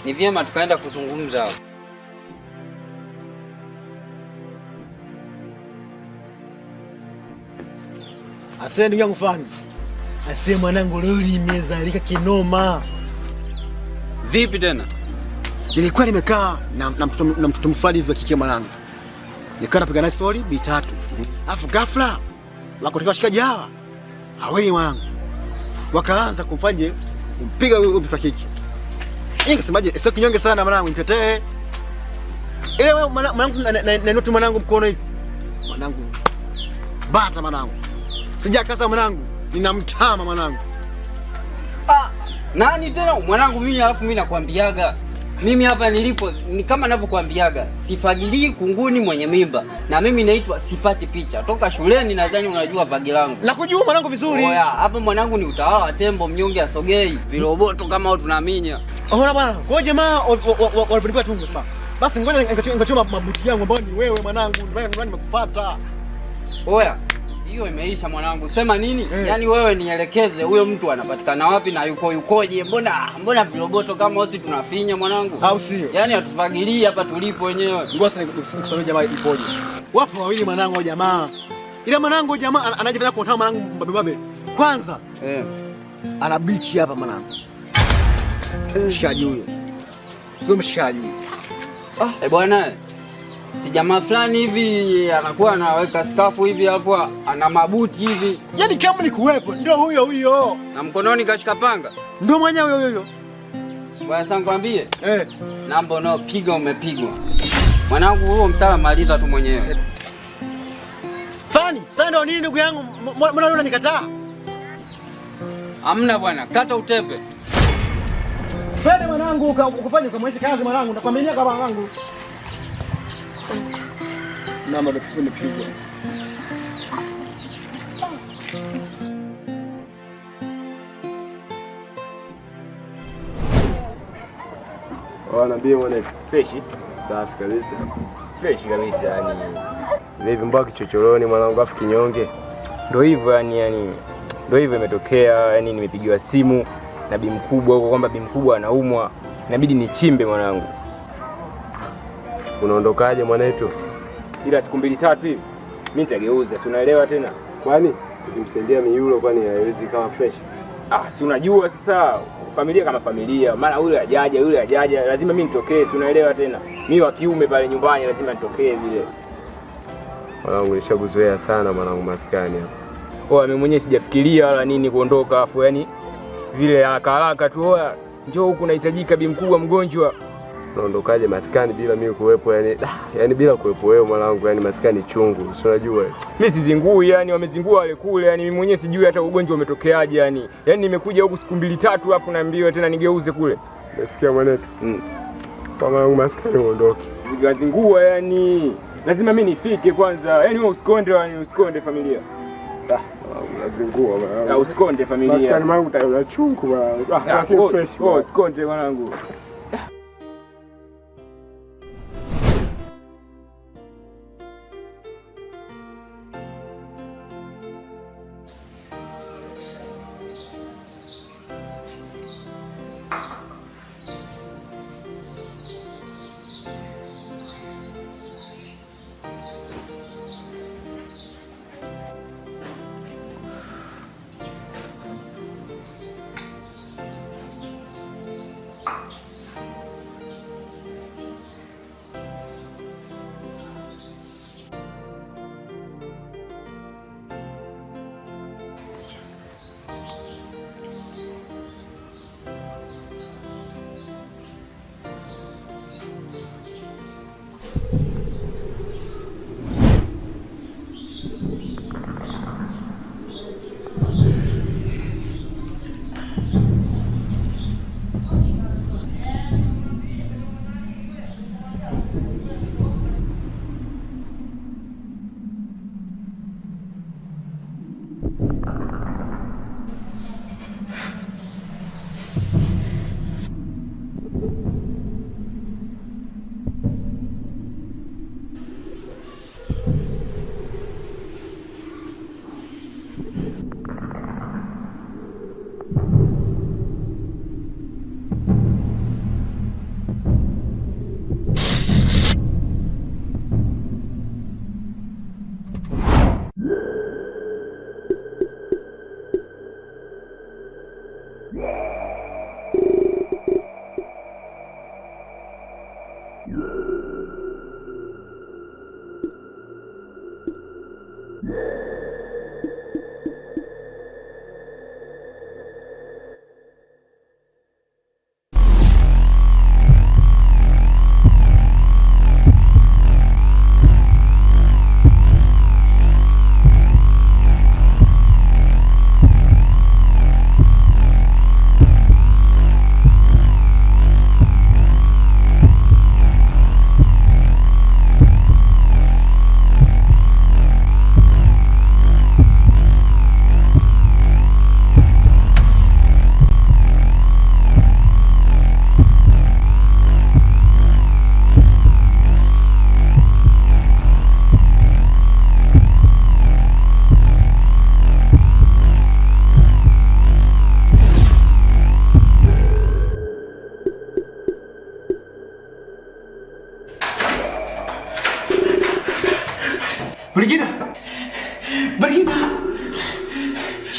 Ni vyema tukaenda kuzungumza hapa. Asante ndugu yangu Fani. Asante mwanangu, leo nimezalika kinoma. Vipi tena? Nilikuwa nimekaa na mtoto mfadi hivi wa kike mwanangu. Nikaa napiga naye story B3. Alafu ghafla wakatoka washikaji hawa. Haweli mwanangu. Wakaanza kumpiga huyo mtoto wa kike. Ningesemaje, sio kinyonge sana mwanangu, nitetee. Ile wewe mwanangu na noti mwanangu mkono hivi. Mwanangu. Bata mwanangu. Sijakaza mwanangu, ninamtama mwanangu. Nani tena mwanangu mimi? Alafu mimi nakwambiaga, mimi hapa nilipo ni kama ninavyokuambiaga, sifagilii kunguni mwenye mimba. Na mimi naitwa Sipati Picha. Toka shuleni nadhani unajua vagi langu. Nakujua mwanangu vizuri. Oya, hapa mwanangu ni utawala wa tembo, mnyonge asogei. Viroboto kama tunaminya. Ona bwana, kwa jamaa waliponipa tungu sasa. Basi ngoja ngachoma mabuti yangu ambao ni wewe mwanangu, ndio nimekufuata. Oya, hiyo imeisha mwanangu. Sema nini? Yaani wewe nielekeze huyo mtu anapatikana wapi na yukoje? Mbona viroboto kama sisi tunafinya mwanangu? Au sio? Yaani hatufagilii hapa tulipo wenyewe. Ngoja nikufungue jamaa ipoje. Wapo wawili mwanangu jamaa. Ile mwanangu jamaa anajifanya kuondoa mwanangu babe. Kwanza ana bichi hapa mwanangu. Mshikaji huyo. Ndio mshikaji huyo. Bwana. Si jamaa fulani hivi anakuwa anaweka skafu hivi alafu ana mabuti hivi. Yaani kama ni kuwepo ndio huyo. Na mkononi kashika panga. Ndio mwenyewe huyo. Bwana sasa nikwambie. Namba unaopiga umepigwa. Mwanangu huo msala malita tu mwenyewe. Fani, sasa ndio nini ndugu yangu? Mbona leo unanikataa? Hamna bwana, kata utepe. Fani mwanangu ukafanye kwa mwezi kazi mwanangu, nakwambia kama mwanangu. Namba ndio tunapigwa. Wanaambia mwana fresh. Safi kabisa. Fresh kabisa yani. Vipi mbao kichochoroni mwanangu afu kinyonge? Ndio hivyo yani. Ndio hivyo imetokea yani, nimepigiwa simu na bi mkubwa huko kwamba bi mkubwa anaumwa. Inabidi nichimbe mwanangu. Unaondokaje mwanetu? Ila siku 2-3 hivi mimi nitageuza, si unaelewa tena? Kwani ukimsaidia miulo kwani haiwezi kama fresh? Si unajua sasa familia kama familia, mara yule ajaja, lazima mimi nitokee, si unaelewa tena? Mimi wa kiume pale nyumbani lazima nitokee vile. Mwanangu nishakuzoea sana mwanangu maskani hapa. Mimi mwenyewe sijafikiria wala nini kuondoka afu yani vile haraka tu njoo huku nahitajika bi mkubwa mgonjwa. Unaondokaje maskani bila mimi kuwepo yani bila kuwepo wewe mwanangu, yani maskani chungu, si unajua? Mimi sizingui yani, wamezingua wale kule yani, mimi mwenyewe sijui hata ugonjwa umetokeaje yani. Yaani nimekuja huku siku 2-3 afu naambiwa tena nigeuze kule. Nasikia mwanetu. Kwa mwanangu maskani uondoke. Zingua yani. Lazima mimi nifike kwanza. Yaani wewe usikonde familia. Unazingua mwanangu. Usikonde familia. Maskani mwanangu tayari chungu mwanangu. Usikonde mwanangu.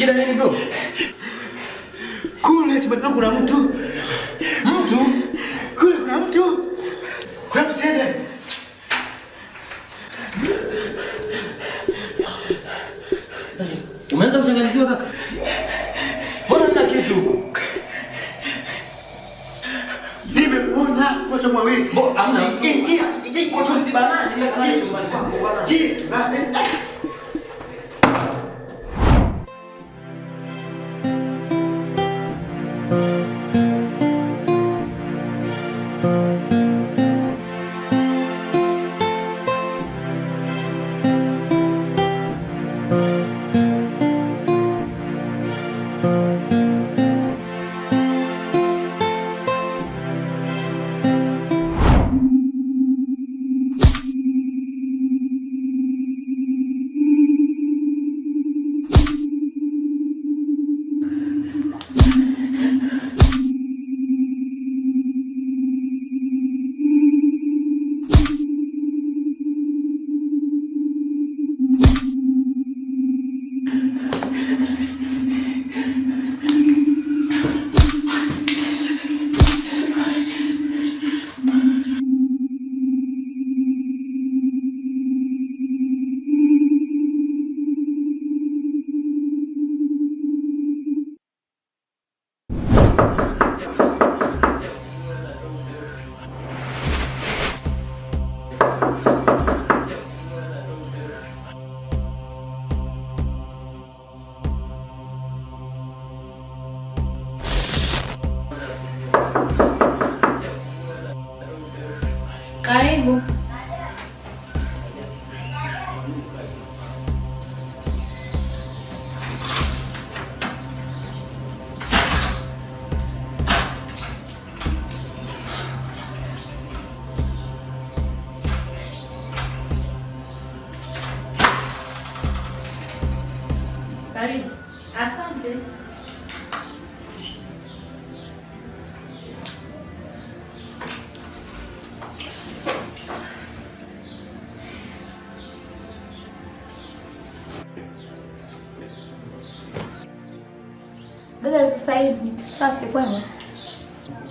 Shida nini bro? Kule chumbani kuna mtu. Mtu? Kule kuna mtu. Kuna mtu sende. Umeanza kuchanganyikiwa kaka? Mbona mna kitu huko? Nimeona watu wawili. Hamna. Kwa tu si banani ile kama chumbani kwako bwana. Karibu. Karibu. Asante. Dada sasa hivi. Safi kwema.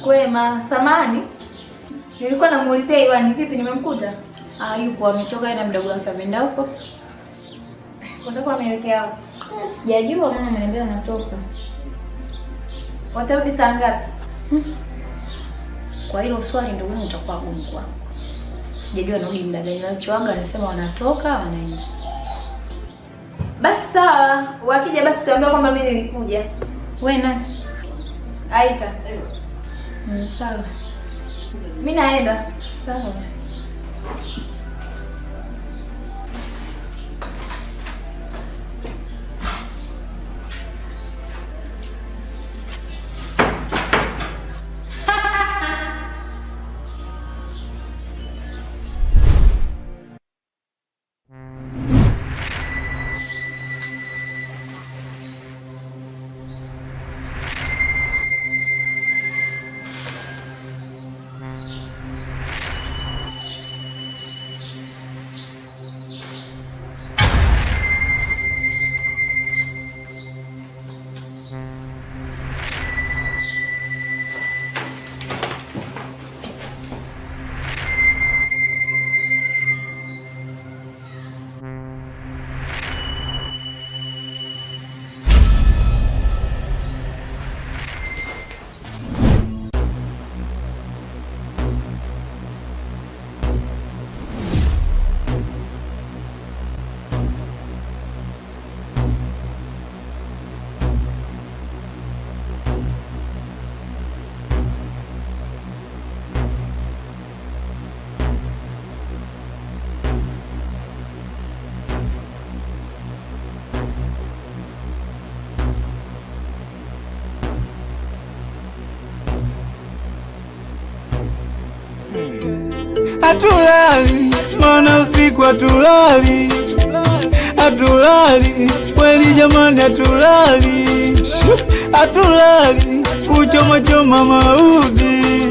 Kwema, samani. Nilikuwa namuulizia Iwani vipi nimemkuta? Yupo ametoka na mdogo wake ameenda huko. Kutoka ameelekea huko. Sijajua maana ameniambia anatoka. Watarudi saa ngapi? Kwa hilo swali ndio wewe utakuwa gumu kwangu. Sijajua anarudi muda gani. Nachoanga anasema wanatoka wanaenda. Basi sawa, wakija basi tuambie kwamba mimi nilikuja. Wewe nani? Aika. Sawa. Mimi naenda. Sawa. Hatulali, maana usiku hatulali. Hatulali, kweli jamani hatulali. Hatulali, kuchoma choma maudi.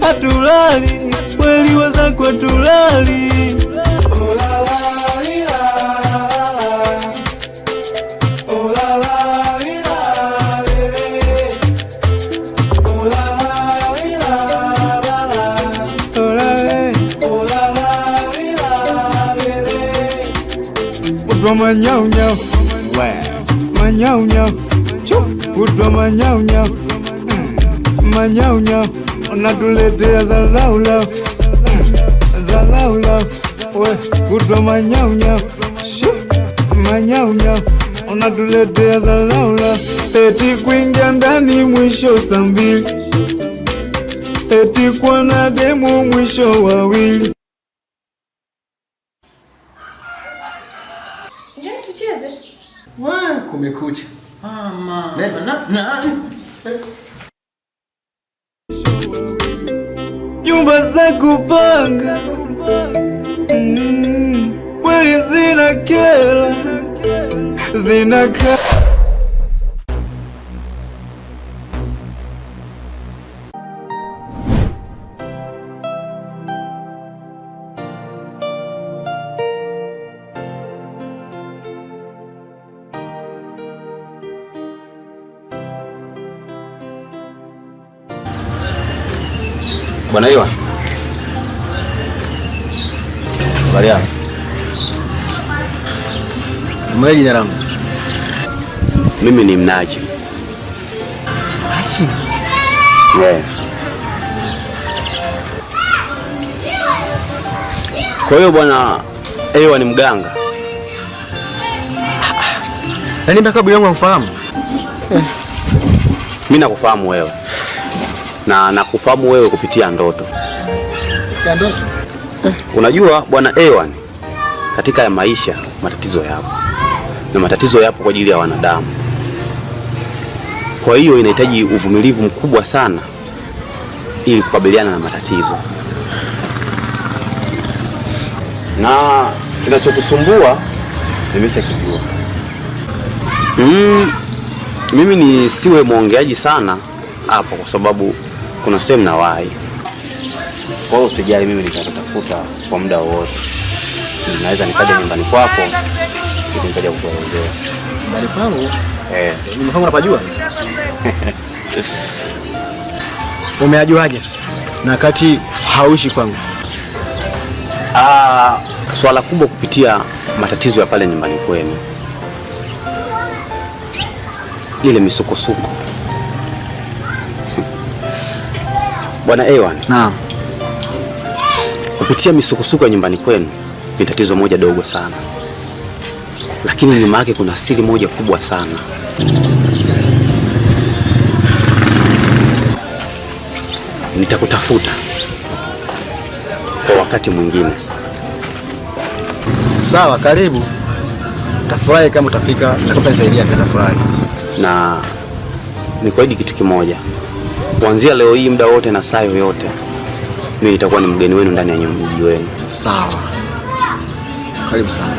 Hatulali, kweli wazako hatulali. Oh la la, oh la la. manyaunyau, manyaunyau, kutwa manyaunyau, manyaunyau, unatuletea zalaulau, zalaulau, kutwa manyaunyau, manyaunyau, unatuletea zalaulau, eti kuingia ndani mwisho saa 2, eti kwa na demu mwisho wawili. Kumekucha. Mama. Nyumba za kupanga kweli zina kera, zina kera. Bwana Iwan. Baria. Mwaje jina langu? Mimi ni Mnaji. Achi. Yeah. Kwa hiyo bwana Iwan ni mganga. Yaani mpaka bibi yangu anakufahamu? Mimi nakufahamu wewe. Na nakufahamu wewe kupitia ndoto. Kupitia ndoto? Unajua bwana Ewan, katika ya maisha matatizo yapo. Na matatizo yapo kwa ajili ya wanadamu. Kwa hiyo inahitaji uvumilivu mkubwa sana ili kukabiliana na matatizo. Na kinachokusumbua nimeshakijua. Mimi ni siwe mwongeaji sana hapo kwa sababu kuna sehemu na wahi. Kwa hiyo usijali, mimi nitakutafuta kwa muda wote. Naweza nikaja nyumbani kwako ili nikaja kukuelezea. Nyumbani kwangu? Nyumbani kwangu unapajua? Umeajuaje? Na kati hauishi kwangu. Swala kubwa kupitia matatizo ya pale nyumbani kwenu. Ile misukosuko. Bwana Ewan. Naam. Kupitia misukosuko ya nyumbani kwenu ni tatizo moja dogo sana. Lakini nyuma yake kuna siri moja kubwa sana. Nitakutafuta kwa wakati mwingine. Sawa, karibu. Tafurahi kama utafika, nitakusaidia nitafurahi. Na nikuahidi kitu kimoja. Kuanzia leo hii muda wote na saa yoyote mimi nitakuwa ni mgeni wenu ndani ya mji wenu. Sawa. Karibu sana.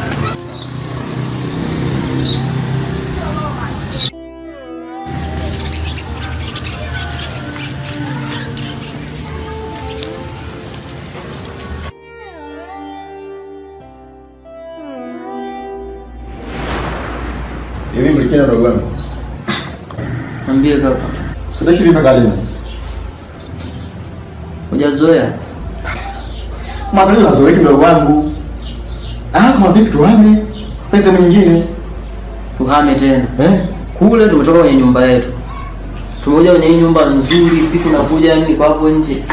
Hivi mlikina ndugu wangu. Niambie kaka. Unaishi vipi gani? Hujazoea? Mwanzo nazoea ndugu wangu. Kama vipi tuhame? Pesa nyingine. Tuhame tena. Kule tumetoka kwenye nyumba yetu. Tumekuja kwenye hii nyumba nzuri, siku nakuja nini kwa hapo nje.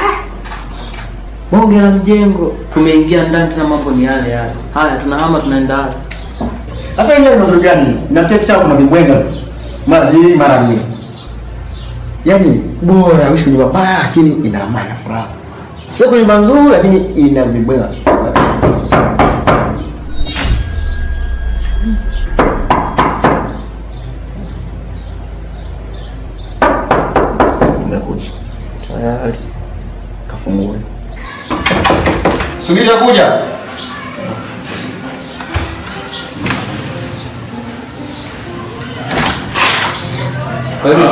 Bonge la mjengo, tumeingia ndani tena mambo ni yale yale. Haya tunahama tunaenda wapi? Sasa hiyo ndio gani? Na tepcha kuna vibwenga. Mara hii mara hii. Yaani bora uishi kwenye mabaya lakini ina amani na furaha. Sio kwenye manzuri lakini ina vibwenga. Umekuja. Tayari. Kafungue. Subiri kuja. Karibu.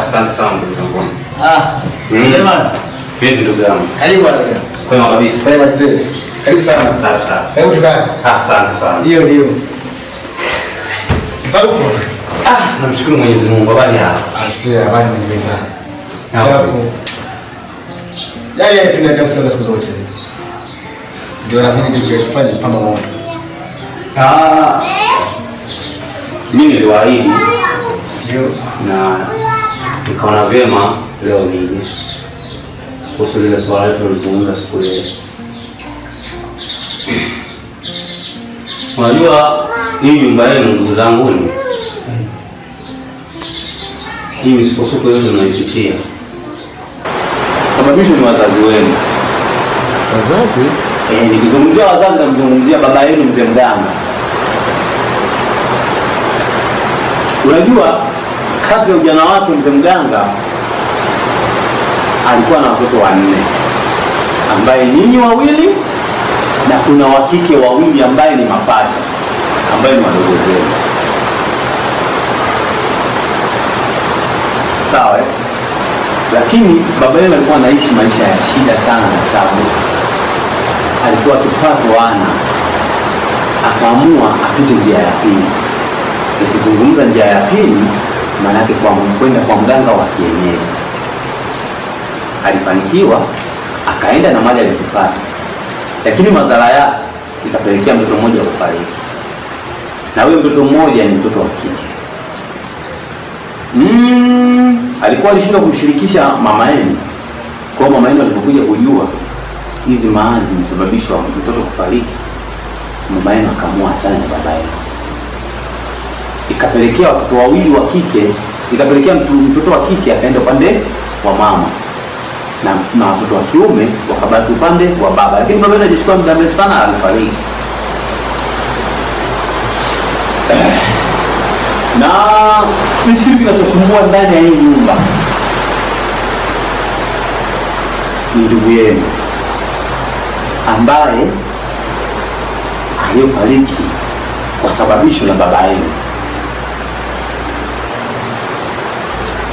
Asante sana ndugu zangu. Suleiman. Vipi ndugu yangu? Karibu bwana. Kwema kabisa. Kwema sana. Karibu sana. Safi sana. Hebu tukae. Asante sana. Ndio. Sauko. Namshukuru Mwenyezi Mungu. Habari hapa. Asia, habari nzuri sana. Japo. Tunaenda kusoma siku zote. Ndio lazima tufanye kufanya moto. Mimi niliwaahidi na nikaona vyema leo nije kuhusu lile swala letu tulizungumza siku ile. Unajua hii nyumba yenu ndugu zangu ni hii misukosuko yote mnaipitia. Sababisho ni wazazi wenu. Wazazi? Nikizungumzia wazazi namzungumzia baba yenu mzee Mganga. Unajua kati ya ujana wake mzee Mganga alikuwa na watoto 4 ambaye nyinyi wawili na kuna wakike wawili ambaye ni mapacha ambaye ni wadogo zenu. Sawa? Lakini baba yenu alikuwa anaishi maisha ya shida sana na tabu. Alikuwa kipato ana akaamua apite njia ya pili. Nikizungumza njia ya pili maana yake kwa kwenda kwa mganga wa kienyeji. Alifanikiwa akaenda na mali alizipata. Lakini madhara yake ikapelekea mtoto mmoja kufariki. Na huyo mtoto mmoja ni mtoto wa kike. Alikuwa alishindwa kumshirikisha mama yenu. Kwa mama yenu alipokuja kujua hizi maazi zimesababishwa mtoto kufariki, mama yenu akaamua achane na baba yenu. Ikapelekea watoto wawili wa kike, ikapelekea mtoto wa kike akaenda upande wa mama na watoto wa kiume wakabaki upande wa baba. Lakini baba yenu alichukua muda mrefu sana, alifariki. Na kitu kinachosumbua ndani ya hii nyumba ni ndugu yenu ambaye aliyofariki kwa sababisho la baba yenu.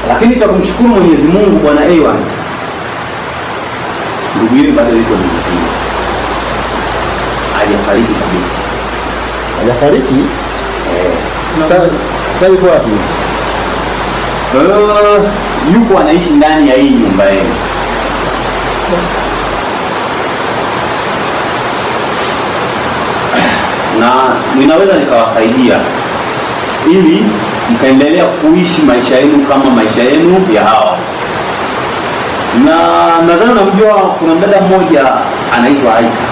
Lakini kwa kumshukuru Mwenyezi Mungu Bwana Ewan, ndugu yenu bado yuko mzima. Hajafariki kabisa. Hajafariki? Sasa yuko wapi? Yuko anaishi ndani ya hii nyumba yenu. Na ninaweza nikawasaidia ili mkaendelea kuishi maisha yenu kama maisha yenu ya hawa. Na nadhani unamjua kuna mdada mmoja anaitwa Aika.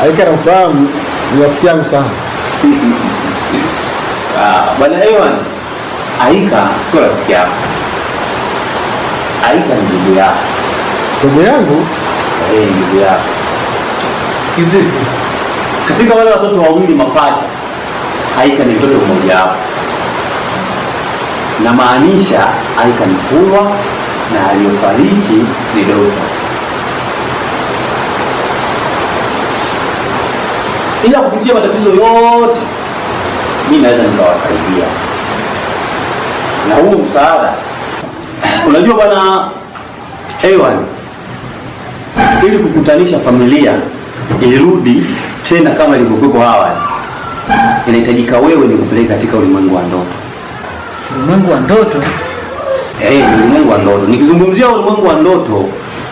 Aika nafahamu, ni rafiki yangu sana. Bwana Ewan, Aika sio rafiki yako. Aika ni ndugu yako. Ndugu yangu? Ndugu yako. Kivipi? Katika wale watoto wawili mapacha, Aika ni mtoto mmoja hapo. Na maanisha Aika ni Kulwa na aliyofariki ni Dota. Ila kupitia matatizo yote mimi naweza nikawasaidia. Na huo msaada, unajua bwana Ewan, ili kukutanisha familia irudi tena kama ilivyokuwa awali, inahitajika wewe ni kupeleka katika ulimwengu wa ndoto. Ulimwengu wa ndoto? Ulimwengu wa ndoto. Nikizungumzia ulimwengu wa ndoto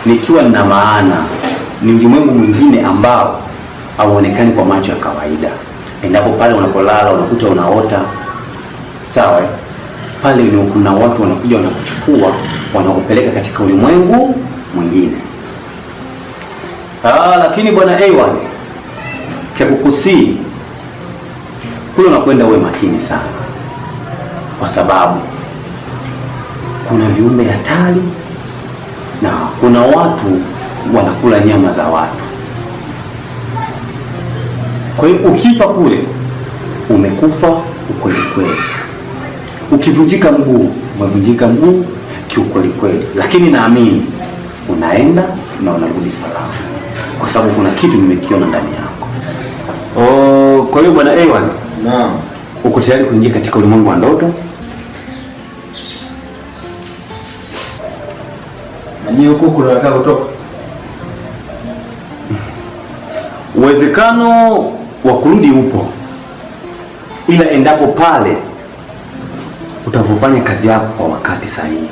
nikiwa na maana ni ulimwengu mwingine ambao hauonekani kwa macho ya kawaida. Endapo pale unapolala unakuta unaota. Sawa? Pale ni kuna watu wanakuja wanakuchukua, wanakupeleka katika ulimwengu mwingine. Lakini bwana Ewan, cha kukusii kule unakwenda uwe makini sana. Kwa sababu kuna viumbe hatari na kuna watu wanakula nyama za watu. Kwa hiyo ukifa kule umekufa ukweli kweli. Ukivunjika mguu, umevunjika mguu kiukweli kweli. Lakini naamini unaenda na unarudi salama. Kwa sababu kuna kitu nimekiona ndani yako. Kwa hiyo bwana Ewan, naam, uko tayari kuingia katika ulimwengu wa ndoto? Na ni huko kunataka kutoka. Uwezekano wa kurudi upo. Ila endapo pale utafanya kazi yako kwa wakati sahihi.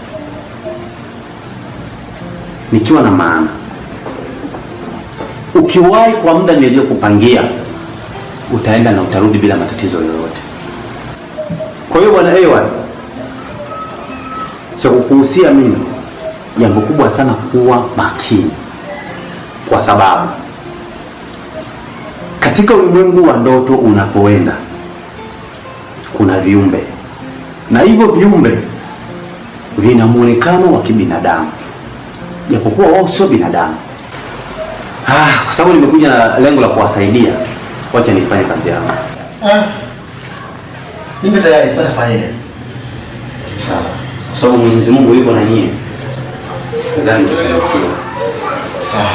Nikiwa na maana ukiwahi kwa muda niliyokupangia utaenda na utarudi bila matatizo yoyote. Kwa hiyo bwana Ewan, cha kukuhusia mimi, jambo kubwa sana kuwa makini, kwa sababu katika ulimwengu wa ndoto unapoenda kuna viumbe, na hivyo viumbe vina muonekano wa kibinadamu japokuwa wao sio binadamu. Kwa sababu nimekuja na lengo la kuwasaidia, wacha nifanye kazi yangu. Mimi tayari sasa fanya. Sawa. Kwa sababu Mwenyezi Mungu yuko na nyinyi. Nadhani mtafanikiwa. Sawa.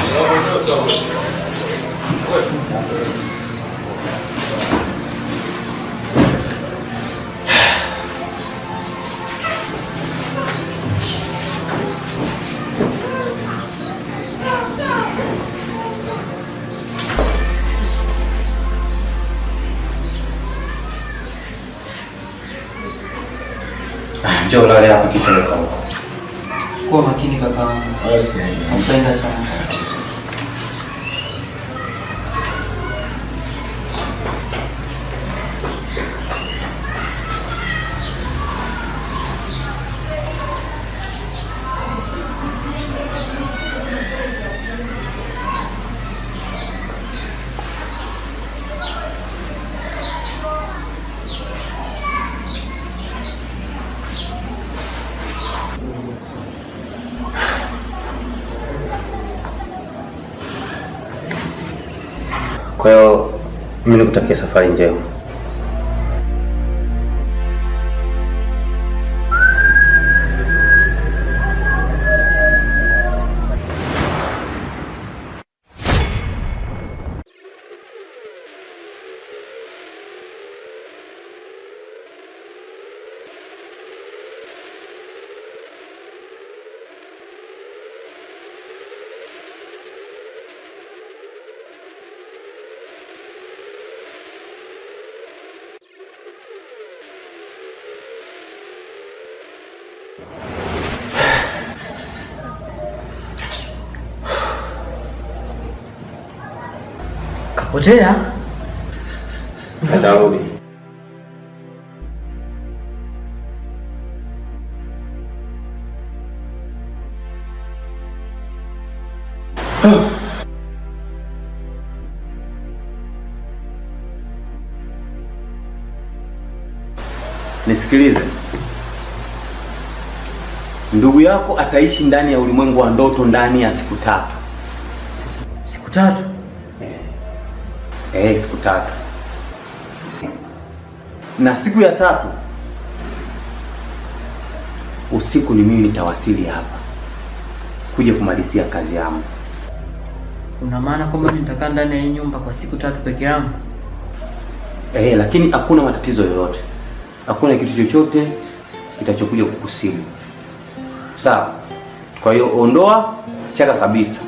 Njoo lale hapa kichwa huko. Kuwa makini kaka. Napenda sana. Kwa hiyo mimi nikutakia safari njema. Kapotea? Atarudi. Nisikilize. Ndugu yako ataishi ndani ya ulimwengu wa ndoto ndani ya siku 3. Siku 3? Siku 3. Na siku ya 3 usiku ni mimi nitawasili hapa kuja kumalizia kazi yangu. Una maana kwamba nitakaa ndani ya hii nyumba kwa siku 3 peke yangu? Lakini hakuna matatizo yoyote. Hakuna kitu chochote kitachokuja kukusibu. Sawa? Kwa hiyo ondoa shaka kabisa.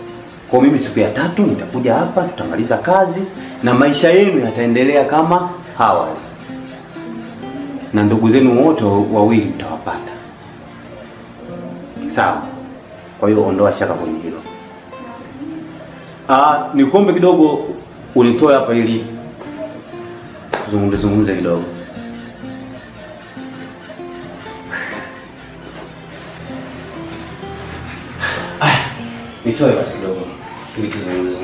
Kwa mimi siku ya 3 nitakuja hapa, tutamaliza kazi na maisha yenu yataendelea kama awali. Na ndugu zenu wote wawili mtawapata. Sawa? Kwa hiyo ondoa shaka kwenye hilo. Nikombe kidogo unitoe hapa ili zungumze kidogo. Nitoe basi kidogo ili tuzungumze.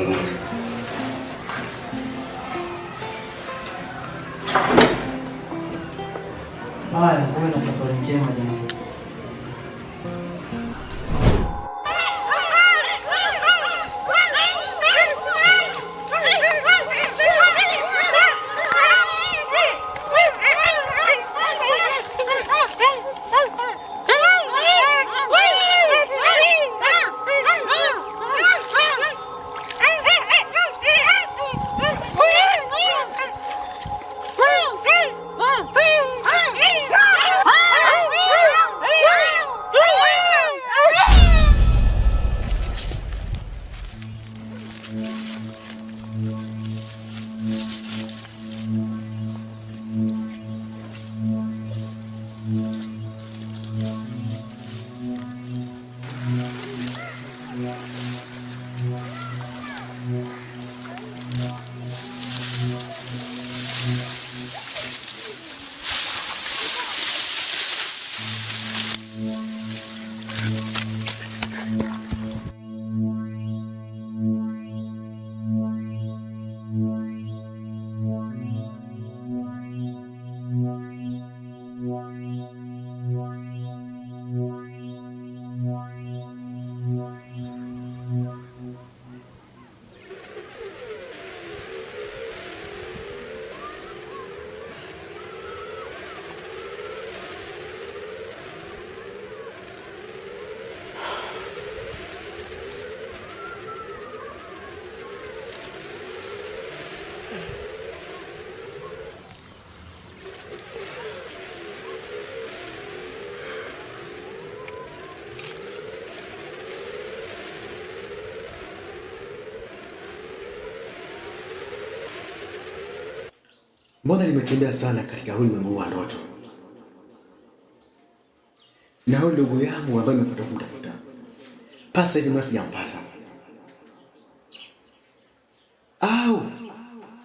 Haya, uwe na safari njema jamani. mbona nimetembea sana katika ulimwengu wa ndoto. Na huyo ndugu yangu ambaye nimefuata kumtafuta. Pasa hivi mbona sijampata? Au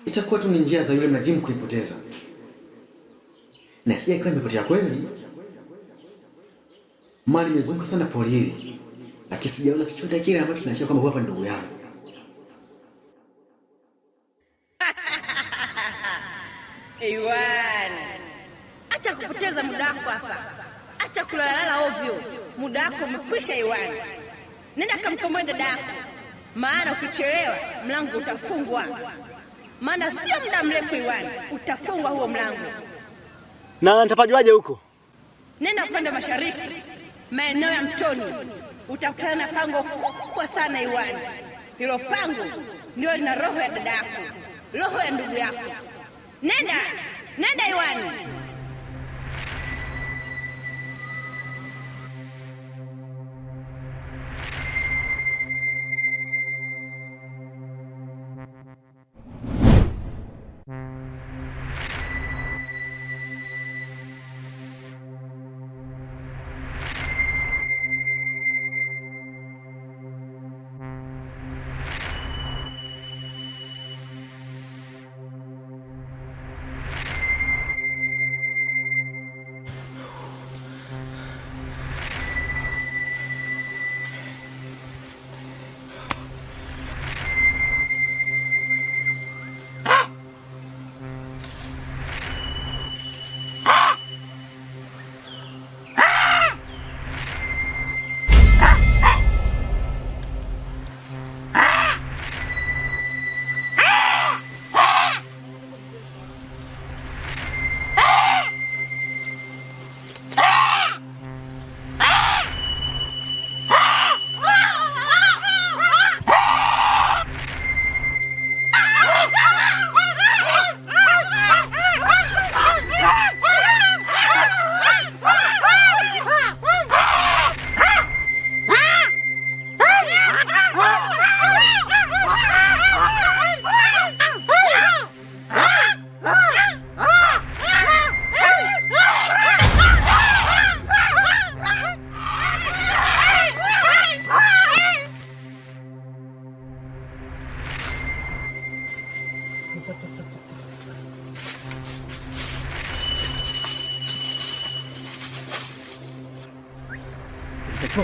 itakuwa tu ni njia za yule mnajimu kulipoteza. Na sija ikawa nimepotea kweli. Mali nimezunguka sana pori hili. Lakini sijaona chochote kile ambacho kinashiria kwamba hapa ndugu yangu. Iwan, acha kupoteza muda wako hapa. Acha kulalala ovyo. Muda wako umekwisha Iwan. Nenda kamkomoe dada yako. Maana ukichelewa mlango utafungwa. Maana sio muda mrefu Iwan, utafungwa huo mlango. Na nitapajuaje huko? Nenda upande mashariki, maeneo ya mtoni. Utakutana na pango kubwa sana Iwan. Hilo pango ndio lina roho ya dada yako, roho ya ndugu yako. Nenda Iwan.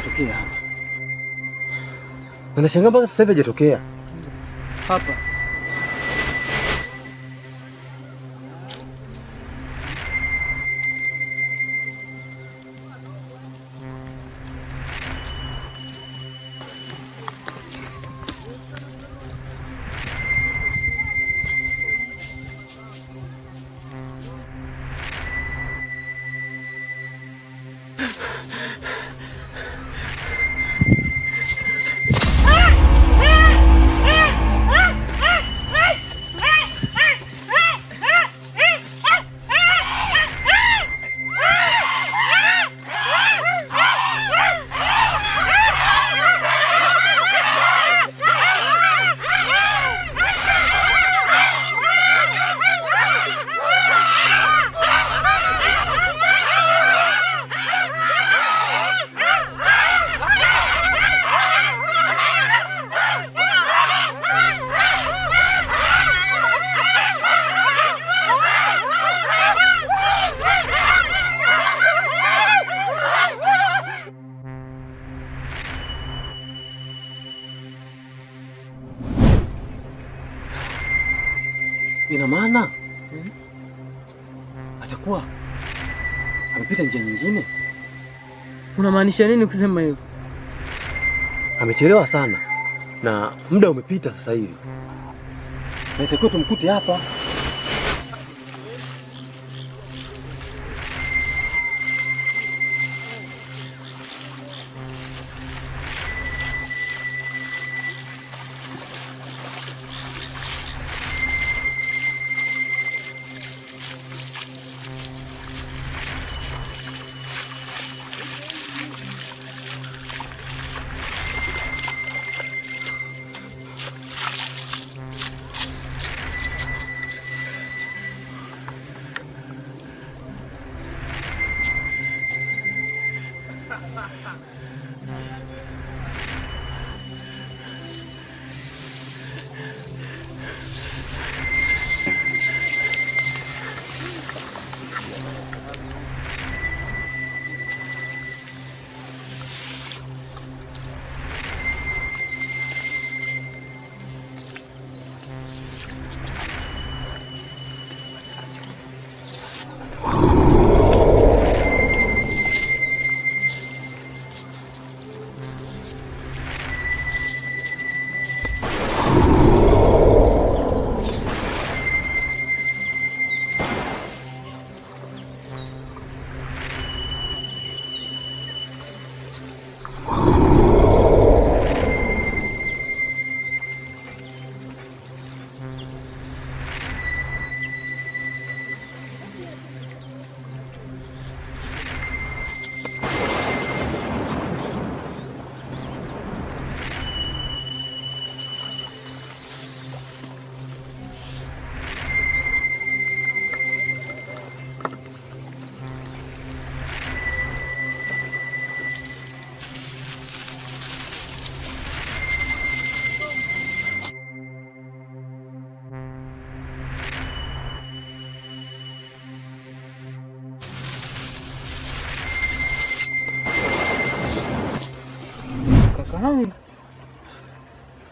Tokea hapa. Na nashangaa mpaka sasa hivi hajatokea. Hapa. Ina maana atakuwa amepita njia nyingine. Unamaanisha nini kusema hivyo? Amechelewa sana na muda umepita sasa hivi. Na itakuwa tumkute hapa.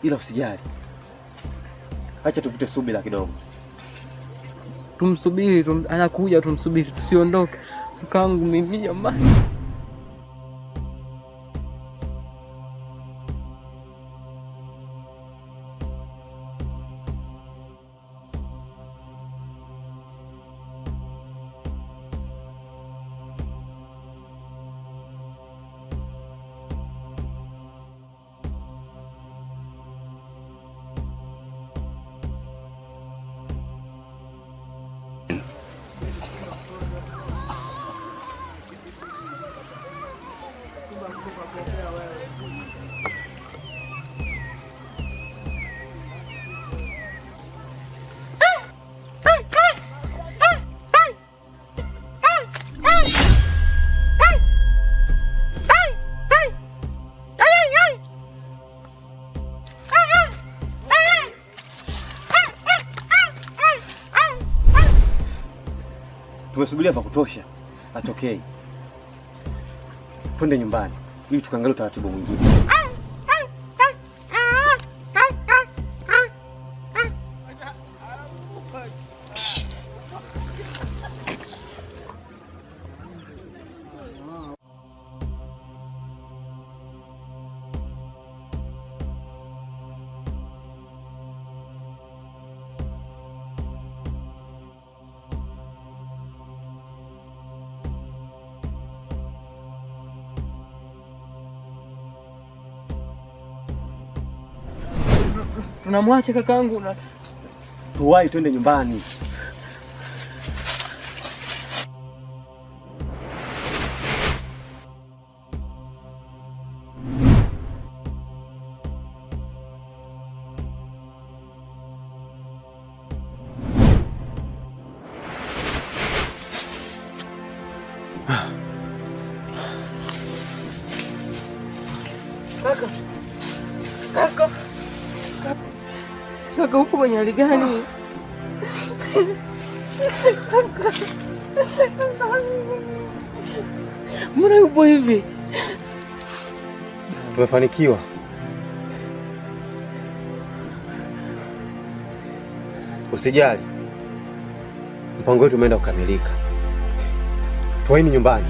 Ila usijali. Acha tupite subira kidogo. Tumsubiri, anakuja, tumsubiri, tusiondoke. Kakaangu mimi jamani. Tumesubiria pa kutosha. Atokei. Twende nyumbani ili tukaangalie utaratibu mwingine. Tunamwacha kakaangu na tuwai twende nyumbani. Kaka huko kwenye hali gani? Mbona yupo hivi? Tumefanikiwa. Usijali. Mpango wetu umeenda kukamilika. Tuwaini nyumbani.